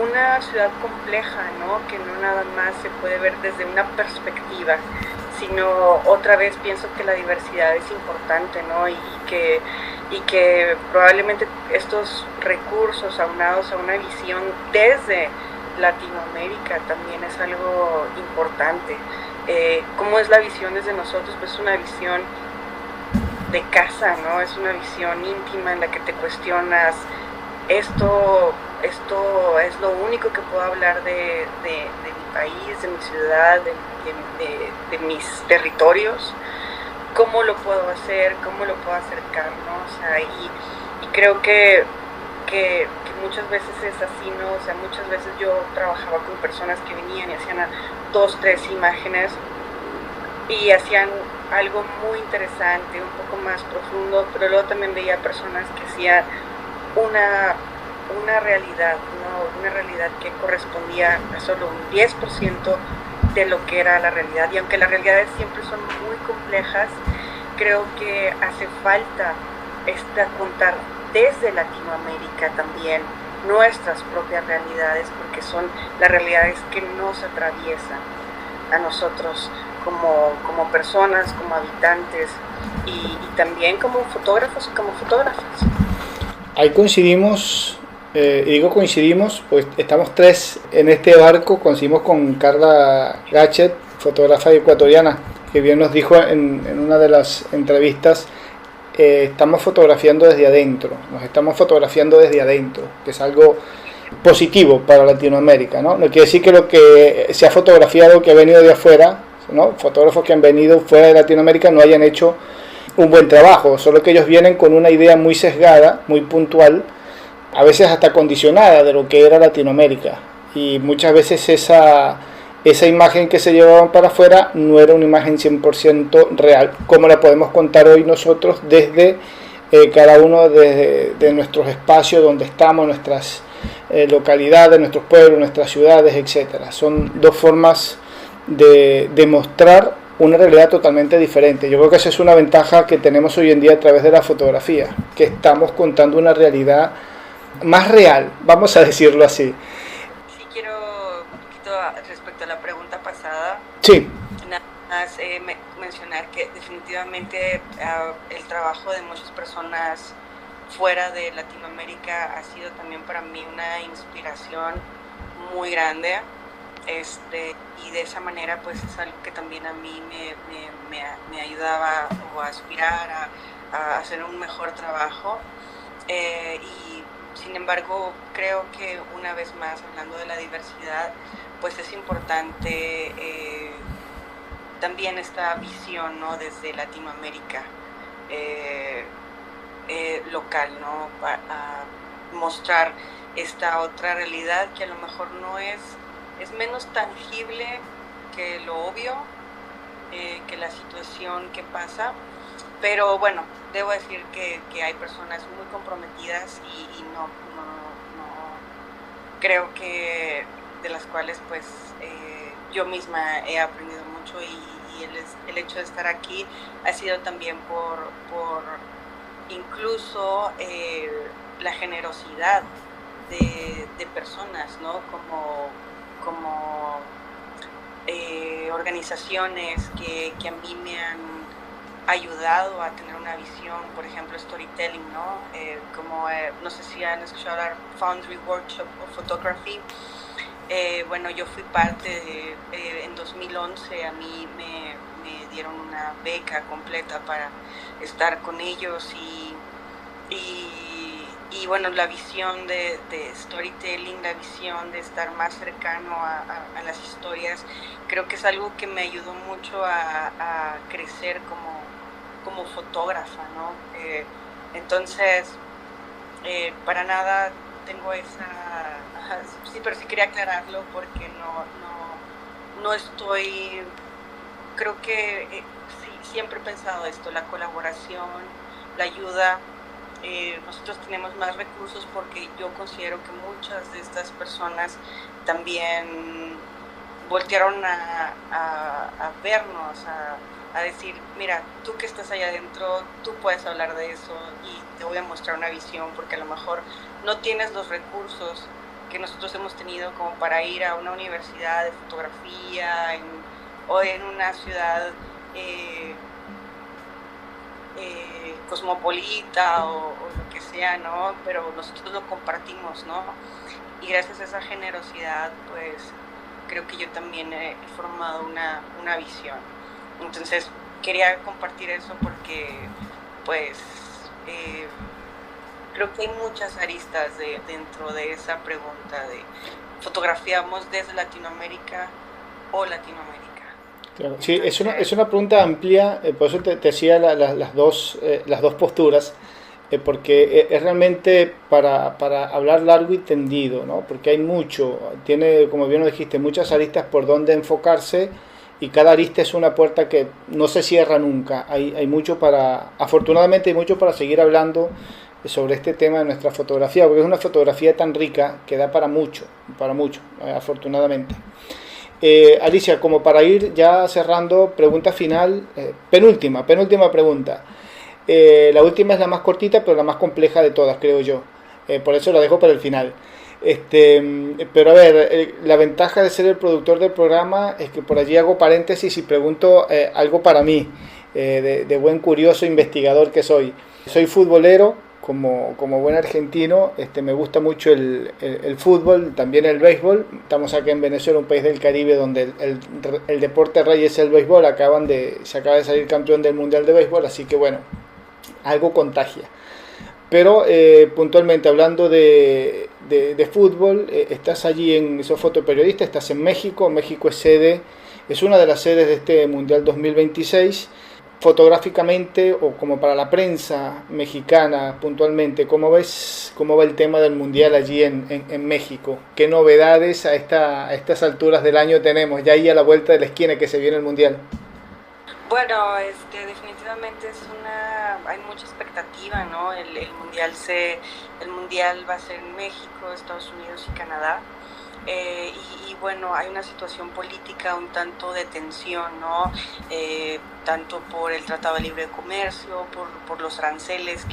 una ciudad compleja, ¿no? Que no nada más se puede ver desde una perspectiva, sino otra vez pienso que la diversidad es importante, ¿no? Y que probablemente estos recursos aunados a una visión desde Latinoamérica también es algo importante. ¿Cómo es la visión desde nosotros? Pues es una visión de casa, ¿no? Es una visión íntima en la que te cuestionas, esto es lo único que puedo hablar de mi país, de mi ciudad, de mis territorios. ¿Cómo lo puedo hacer? ¿Cómo lo puedo acercar? ¿No? O sea, y creo que muchas veces es así, ¿no? O sea, muchas veces yo trabajaba con personas que venían y hacían 2, 3 imágenes y hacían algo muy interesante, un poco más profundo, pero luego también veía personas que hacían una realidad, ¿no? Una realidad que correspondía a solo un 10% de lo que era la realidad, y aunque las realidades siempre son muy complejas, creo que hace falta contar desde Latinoamérica también nuestras propias realidades, porque son las realidades que nos atraviesan a nosotros como personas, como habitantes y también como fotógrafos y como fotógrafas. Ahí coincidimos, y digo coincidimos, pues estamos 3 en este barco, coincidimos con Carla Gachet, fotógrafa ecuatoriana, que bien nos dijo en una de las entrevistas, estamos fotografiando desde adentro, nos estamos fotografiando desde adentro, que es algo positivo para Latinoamérica, ¿no? No quiere decir que lo que se ha fotografiado, que ha venido de afuera, ¿no? Fotógrafos que han venido fuera de Latinoamérica no hayan hecho un buen trabajo, solo que ellos vienen con una idea muy sesgada, muy puntual, a veces hasta condicionada de lo que era Latinoamérica, y muchas veces esa imagen que se llevaban para afuera no era una imagen 100% real, como la podemos contar hoy nosotros desde cada uno de nuestros espacios donde estamos, nuestras localidades, nuestros pueblos, nuestras ciudades, etcétera. Son 2 formas de mostrar una realidad totalmente diferente. Yo creo que esa es una ventaja que tenemos hoy en día a través de la fotografía, que estamos contando una realidad más real, vamos a decirlo así. Sí, quiero un poquito respecto a la pregunta pasada. Sí. Nada más mencionar que definitivamente el trabajo de muchas personas fuera de Latinoamérica ha sido también para mí una inspiración muy grande. Y de esa manera pues es algo que también a mí me ayudaba o a aspirar a hacer un mejor trabajo, y sin embargo creo que una vez más, hablando de la diversidad, pues es importante también esta visión, ¿no?, desde Latinoamérica, local, ¿no?, a mostrar esta otra realidad que a lo mejor no es menos tangible que lo obvio, que la situación que pasa, pero bueno, debo decir que hay personas muy comprometidas y no creo que de las cuales pues yo misma he aprendido mucho, y el hecho de estar aquí ha sido también por incluso la generosidad de personas, ¿no?, como organizaciones que a mí me han ayudado a tener una visión, por ejemplo Storytelling, ¿no? No sé si han escuchado hablar Foundry Workshop of Photography. Bueno, yo fui parte en 2011 a mí me dieron una beca completa para estar con ellos, y bueno, la visión de storytelling, la visión de estar más cercano a las historias, creo que es algo que me ayudó mucho a crecer como fotógrafa, ¿no? Entonces, para nada tengo esa... Sí, pero sí quería aclararlo porque no estoy... Creo que sí, siempre he pensado esto, la colaboración, la ayuda. Nosotros tenemos más recursos porque yo considero que muchas de estas personas también voltearon a vernos, a decir, mira, tú que estás allá adentro, tú puedes hablar de eso y te voy a mostrar una visión, porque a lo mejor no tienes los recursos que nosotros hemos tenido como para ir a una universidad de fotografía o en una ciudad cosmopolita o lo que sea, ¿no? Pero nosotros lo compartimos, ¿no? Y gracias a esa generosidad, pues creo que yo también he formado una visión. Entonces quería compartir eso porque pues creo que hay muchas aristas dentro de esa pregunta de ¿fotografiamos desde Latinoamérica o Latinoamérica? Claro. Sí, es una pregunta amplia, por eso te decía las dos posturas, porque es realmente para hablar largo y tendido, ¿no? Porque hay mucho, tiene, como bien lo dijiste, muchas aristas por donde enfocarse, y cada arista es una puerta que no se cierra nunca. Hay mucho afortunadamente hay mucho para seguir hablando sobre este tema de nuestra fotografía, porque es una fotografía tan rica que da para mucho, afortunadamente. Alicia, como para ir ya cerrando, pregunta final, penúltima pregunta. La última es la más cortita, pero la más compleja de todas, creo yo. Por eso la dejo para el final. Pero a ver, la ventaja de ser el productor del programa es que por allí hago paréntesis y pregunto algo para mí, de buen curioso investigador que soy. Soy futbolero, como buen argentino, me gusta mucho el fútbol, también el béisbol. Estamos acá en Venezuela, un país del Caribe donde el deporte rey es el béisbol. Se acaba de salir campeón del Mundial de Béisbol, así que bueno, algo contagia. Pero puntualmente hablando de fútbol, estás allí, sos fotoperiodista, estás en México. México es una de las sedes de este Mundial 2026. Fotográficamente, o como para la prensa mexicana puntualmente, ¿cómo va el tema del Mundial allí en México? ¿Qué novedades a estas alturas del año tenemos? Ya ahí a la vuelta de la esquina que se viene el Mundial. Bueno, definitivamente hay mucha expectativa, ¿no? El mundial va a ser en México, Estados Unidos y Canadá. Y bueno, hay una situación política un tanto de tensión, ¿no? Tanto por el Tratado de Libre Comercio, por los aranceles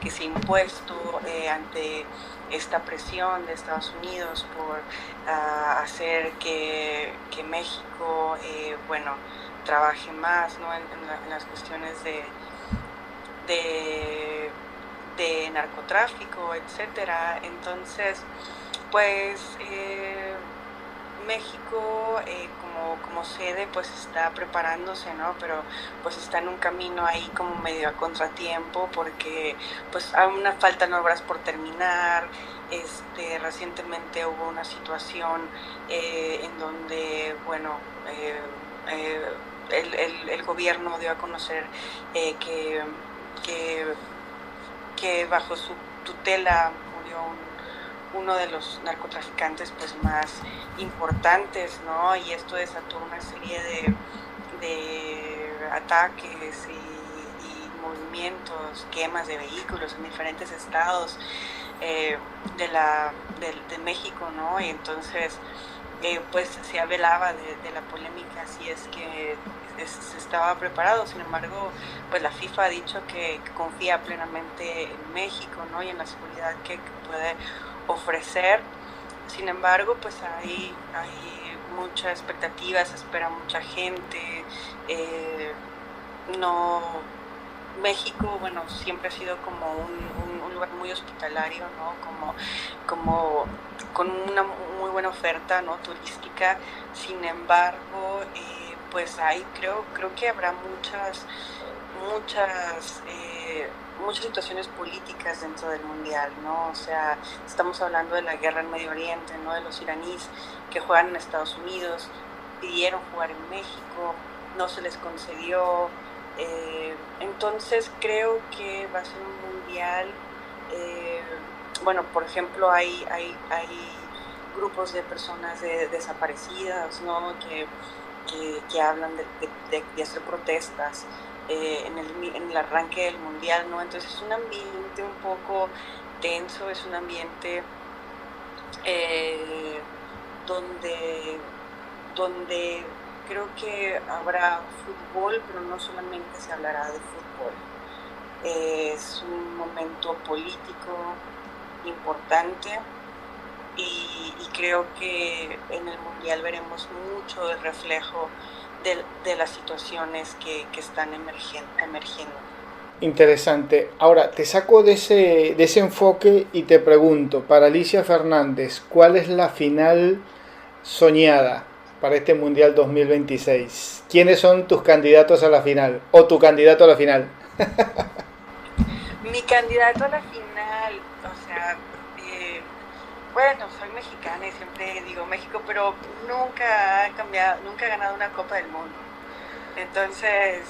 que se ha impuesto ante esta presión de Estados Unidos por hacer que México, bueno, trabaje más, ¿no? en las cuestiones de narcotráfico, etcétera. Entonces, pues México como sede pues está preparándose, ¿no? Pero pues está en un camino ahí como medio a contratiempo porque pues aún faltan obras por terminar. Recientemente hubo una situación en donde, bueno, el gobierno dio a conocer que bajo su tutela murió uno de los narcotraficantes pues más importantes, ¿no? Y esto desató una serie de ataques y movimientos, quemas de vehículos en diferentes estados de México, ¿no? Y entonces pues se hablaba de la polémica si es que se estaba preparado. Sin embargo, pues la FIFA ha dicho que confía plenamente en México, ¿no? Y en la seguridad que puede ofrecer. Sin embargo, pues hay mucha expectativa, se espera mucha gente. México, bueno, siempre ha sido como un lugar muy hospitalario, ¿no? Como con una muy buena oferta, ¿no? Turística. Sin embargo, pues creo que habrá muchas situaciones políticas dentro del mundial, ¿no? O sea, estamos hablando de la guerra en Medio Oriente, ¿no? De los iraníes que juegan en Estados Unidos, pidieron jugar en México, no se les concedió. Entonces creo que va a ser un mundial. Bueno, por ejemplo, hay grupos de personas desaparecidas, ¿no? Que hablan de hacer protestas en el arranque del mundial, ¿no? Entonces es un ambiente un poco tenso, es un ambiente donde creo que habrá fútbol, pero no solamente se hablará de fútbol. Es un momento político importante y creo que en el mundial veremos mucho el reflejo de las situaciones que están emergiendo. Interesante. Ahora, te saco de ese enfoque y te pregunto, para Alicia Fernández, ¿cuál es la final soñada para este Mundial 2026? ¿Quiénes son tus candidatos a la final? ¿O tu candidato a la final? Mi candidato a la final, o sea, bueno, soy mexicana y siempre digo México, pero nunca ha ganado una Copa del Mundo. Entonces,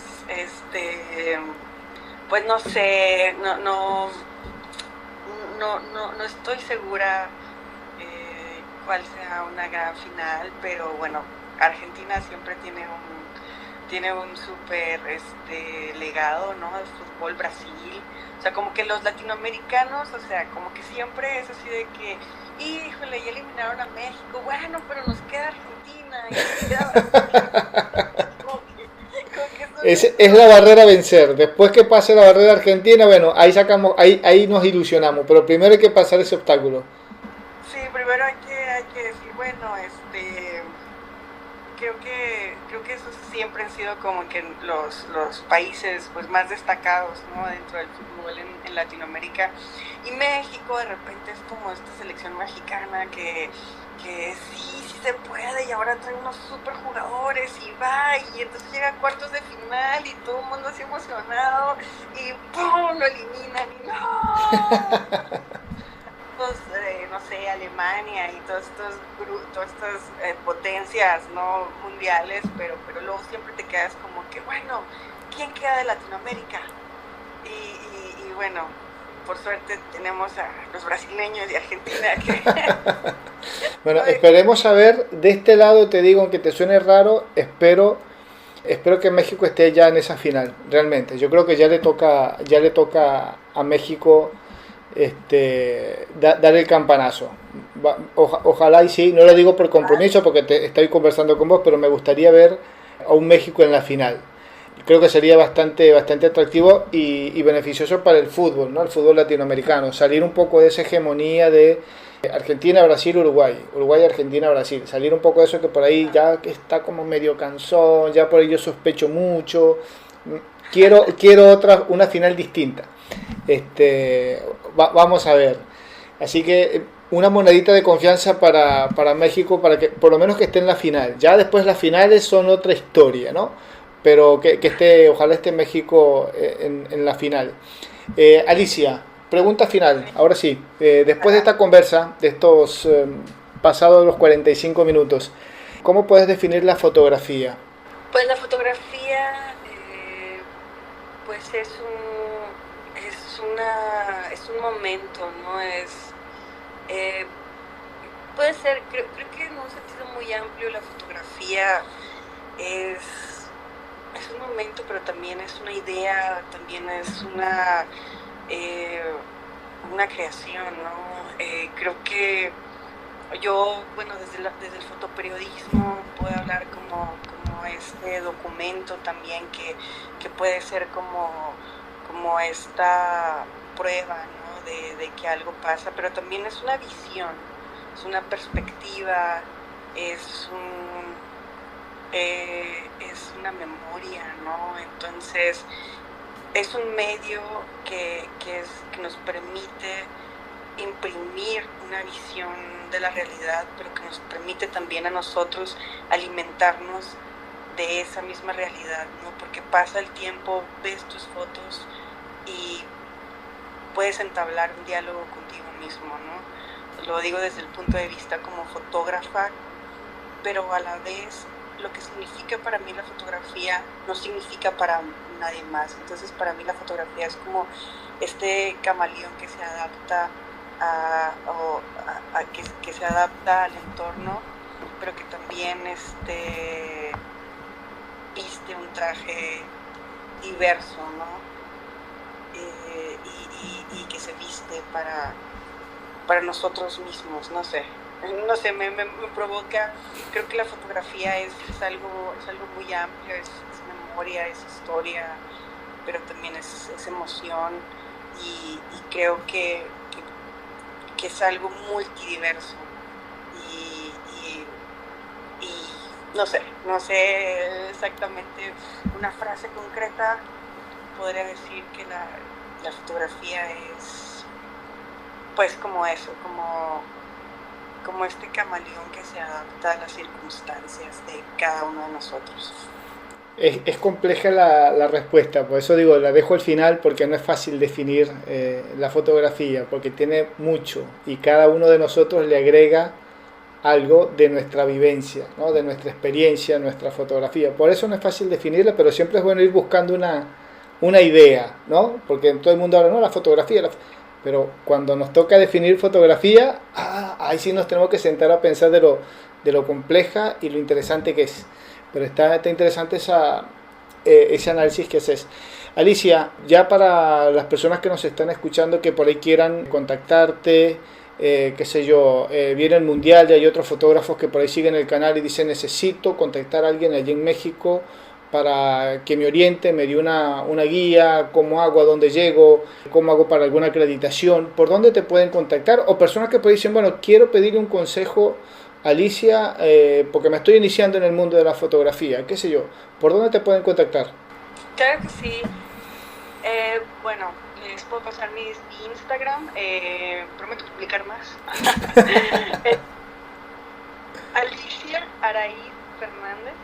pues no sé, no estoy segura cuál sea una gran final, pero bueno, Argentina siempre tiene un súper legado, ¿no? El fútbol. Brasil, o sea, como que los latinoamericanos, o sea, como que siempre es así de que, híjole, ya eliminaron a México, bueno, pero nos queda Argentina, y nos queda... Es la barrera a vencer. Después que pase la barrera argentina, bueno, ahí nos ilusionamos, pero primero hay que pasar ese obstáculo. Sí, primero hay que decir, bueno, creo que esos siempre han sido como que los países pues más destacados, ¿no? Dentro del fútbol en Latinoamérica. Y México de repente es como esta selección mexicana que sí se puede, y ahora trae unos super jugadores y va, y entonces llega a cuartos de final y todo el mundo así emocionado y ¡pum! Lo eliminan y ¡no! Pues, no sé, Alemania y todas estas potencias, ¿no? Mundiales, pero luego siempre te quedas como que, bueno, ¿quién queda de Latinoamérica? Y bueno, por suerte tenemos a los brasileños y Argentina que... Bueno, esperemos a ver. De este lado te digo, aunque te suene raro, espero que México esté ya en esa final, realmente. Yo creo que ya le toca a México dar el campanazo. Ojalá y sí, no lo digo por compromiso porque estoy conversando con vos, pero me gustaría ver a un México en la final. Creo que sería bastante atractivo y beneficioso para el fútbol, ¿no? El fútbol latinoamericano, salir un poco de esa hegemonía de Argentina, Brasil, Uruguay, Uruguay, Argentina, Brasil, salir un poco de eso que por ahí ya está como medio cansón, ya por ahí yo sospecho mucho, quiero una final distinta. Vamos a ver. Así que una monedita de confianza para México, para que por lo menos que esté en la final. Ya después las finales son otra historia, ¿no? Pero ojalá esté México en la final. Alicia, pregunta final. Ahora sí, después de esta conversa, de estos pasados los 45 minutos, ¿cómo puedes definir la fotografía? Pues la fotografía, pues es un momento, ¿no? Puede ser, creo que en un sentido muy amplio la fotografía es un momento, pero también es una idea, también es una creación, ¿no? Creo que yo, bueno, desde el fotoperiodismo puedo hablar como este documento también que puede ser como esta prueba, ¿no? de que algo pasa, pero también es una visión, es una perspectiva, es una memoria, ¿no? Entonces es un medio que nos permite imprimir una visión de la realidad, pero que nos permite también a nosotros alimentarnos de esa misma realidad, ¿no? Porque pasa el tiempo, ves tus fotos y puedes entablar un diálogo contigo mismo, ¿no? Lo digo desde el punto de vista como fotógrafa, pero a la vez lo que significa para mí la fotografía no significa para nadie más. Entonces para mí la fotografía es como este camaleón que se adapta que se adapta al entorno, pero que también viste un traje diverso, ¿no? Y que se viste para nosotros mismos, no sé, me provoca. Creo que la fotografía es algo muy amplio, es memoria, es historia, pero también es emoción, y creo que es algo multidiverso, y no sé exactamente una frase concreta. Podría decir que la fotografía es pues como eso, como este camaleón que se adapta a las circunstancias de cada uno de nosotros. Es compleja la respuesta, por eso digo, la dejo al final, porque no es fácil definir la fotografía, porque tiene mucho y cada uno de nosotros le agrega algo de nuestra vivencia, ¿no? De nuestra experiencia, nuestra fotografía. Por eso no es fácil definirla, pero siempre es bueno ir buscando una idea, ¿no? Porque todo el mundo habla, no, la fotografía, pero cuando nos toca definir fotografía, ahí sí nos tenemos que sentar a pensar de lo compleja y lo interesante que es. Pero está interesante ese análisis que haces. Alicia, ya para las personas que nos están escuchando, que por ahí quieran contactarte, qué sé yo, viene el Mundial y hay otros fotógrafos que por ahí siguen el canal y dicen, necesito contactar a alguien allí en México para que me oriente, me dé una guía, cómo hago, a dónde llego, cómo hago para alguna acreditación, por dónde te pueden contactar, o personas que por ahí dicen, bueno, quiero pedirle un consejo a Alicia, porque me estoy iniciando en el mundo de la fotografía, qué sé yo, ¿por dónde te pueden contactar? Claro que sí. Bueno, les puedo pasar mi Instagram, prometo publicar más. Alicia Araíz Fernández.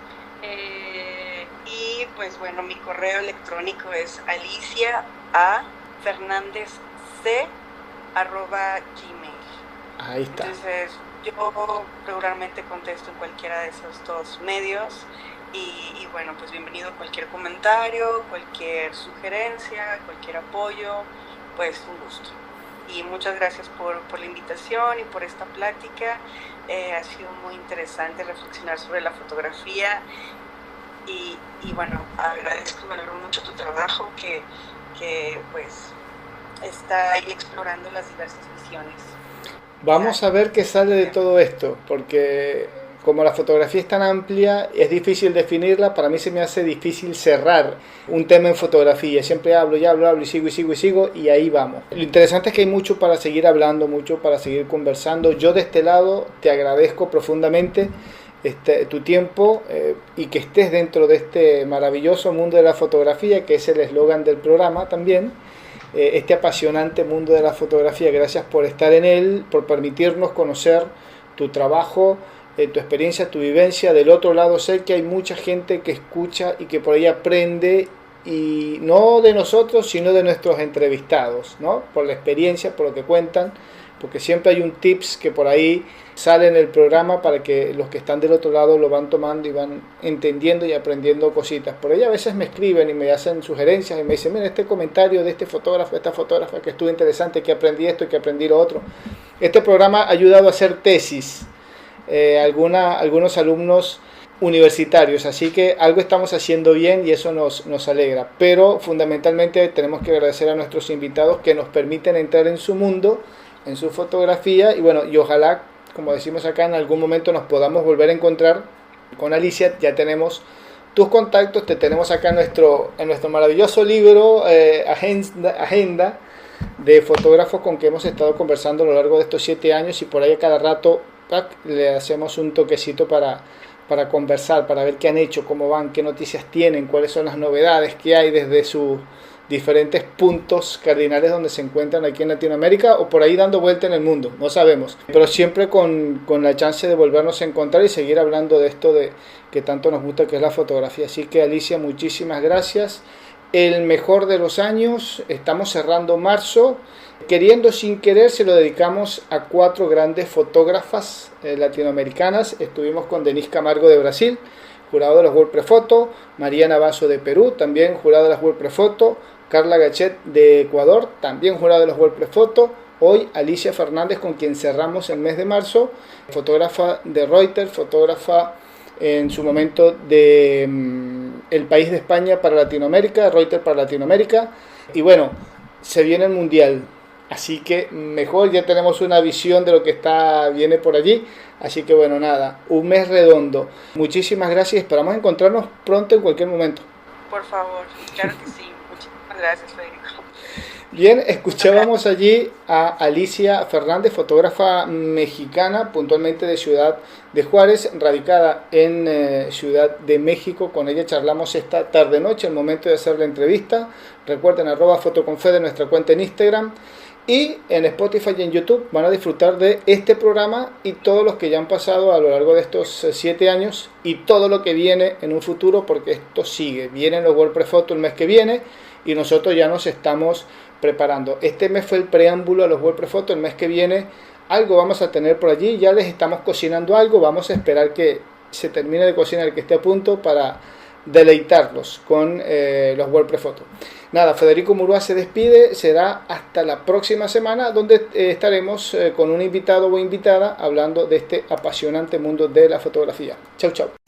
Y pues bueno, mi correo electrónico es aliciafernandezc@gmail. Ahí está. Entonces yo regularmente contesto en cualquiera de esos dos medios, y bueno, pues bienvenido cualquier comentario, cualquier sugerencia, cualquier apoyo, pues un gusto. Y muchas gracias por la invitación y por esta plática. Ha sido muy interesante reflexionar sobre la fotografía, y bueno, agradezco y valoro mucho tu trabajo que pues está ahí explorando las diversas visiones. Vamos a ver qué sale de todo esto, porque como la fotografía es tan amplia, es difícil definirla. Para mí se me hace difícil cerrar un tema en fotografía. Siempre hablo y sigo, y ahí vamos. Lo interesante es que hay mucho para seguir hablando, mucho para seguir conversando. Yo de este lado te agradezco profundamente tu tiempo y que estés dentro de este maravilloso mundo de la fotografía, que es el eslogan del programa también. Este apasionante mundo de la fotografía. Gracias por estar en él, por permitirnos conocer tu trabajo, tu experiencia, tu vivencia. Del otro lado sé que hay mucha gente que escucha y que por ahí aprende, y no de nosotros, sino de nuestros entrevistados, ¿no? Por la experiencia, por lo que cuentan, porque siempre hay un tips que por ahí sale en el programa para que los que están del otro lado lo van tomando y van entendiendo y aprendiendo cositas. Por ahí a veces me escriben y me hacen sugerencias y me dicen, mira, este comentario de este fotógrafo, esta fotógrafa que estuvo interesante, que aprendí esto y que aprendí lo otro. Este programa ha ayudado a hacer tesis algunos alumnos universitarios, así que algo estamos haciendo bien y eso nos alegra. Pero fundamentalmente tenemos que agradecer a nuestros invitados que nos permiten entrar en su mundo, en su fotografía, y bueno, y ojalá, como decimos acá, en algún momento nos podamos volver a encontrar con Alicia. Ya tenemos tus contactos, te tenemos acá en nuestro maravilloso libro, agenda de fotógrafos con que hemos estado conversando a lo largo de estos 7 años, y por ahí a cada rato le hacemos un toquecito para conversar, para ver qué han hecho, cómo van, qué noticias tienen, cuáles son las novedades que hay desde sus diferentes puntos cardinales donde se encuentran aquí en Latinoamérica o por ahí dando vuelta en el mundo, no sabemos, pero siempre con la chance de volvernos a encontrar y seguir hablando de esto de que tanto nos gusta, que es la fotografía. Así que Alicia, muchísimas gracias, el mejor de los años. Estamos cerrando marzo, queriendo sin querer se lo dedicamos a 4 grandes fotógrafas latinoamericanas. Estuvimos con Denise Camargo de Brasil, jurado de los WordPress Photo, Mariana Basso de Perú, también jurado de las WordPress Photo, Carla Gachet de Ecuador, también jurado de los WordPress Photo. Hoy Alicia Fernández, con quien cerramos el mes de marzo, fotógrafa de Reuters, fotógrafa en su momento de El País de España para Latinoamérica, Reuters para Latinoamérica, y bueno, se viene el Mundial, así que mejor, ya tenemos una visión de lo que viene por allí, así que bueno, nada, un mes redondo. Muchísimas gracias, esperamos encontrarnos pronto en cualquier momento. Por favor, claro que sí, muchísimas gracias, Federico. Bien, escuchábamos allí a Alicia Fernández, fotógrafa mexicana, puntualmente de Ciudad de Juárez, radicada en Ciudad de México. Con ella charlamos esta tarde-noche, el momento de hacer la entrevista. Recuerden, @fotoconfede, nuestra cuenta en Instagram. Y en Spotify y en YouTube van a disfrutar de este programa y todos los que ya han pasado a lo largo de estos 7 años y todo lo que viene en un futuro, porque esto sigue. Vienen los WordPress Photo el mes que viene y nosotros ya nos estamos preparando. Este mes fue el preámbulo a los WordPress Photo. El mes que viene algo vamos a tener por allí. Ya les estamos cocinando algo. Vamos a esperar que se termine de cocinar, que esté a punto para deleitarlos con los WordPress Photo. Nada, Federico Murúa se despide. Será hasta la próxima semana, donde estaremos con un invitado o invitada hablando de este apasionante mundo de la fotografía. Chau, chau.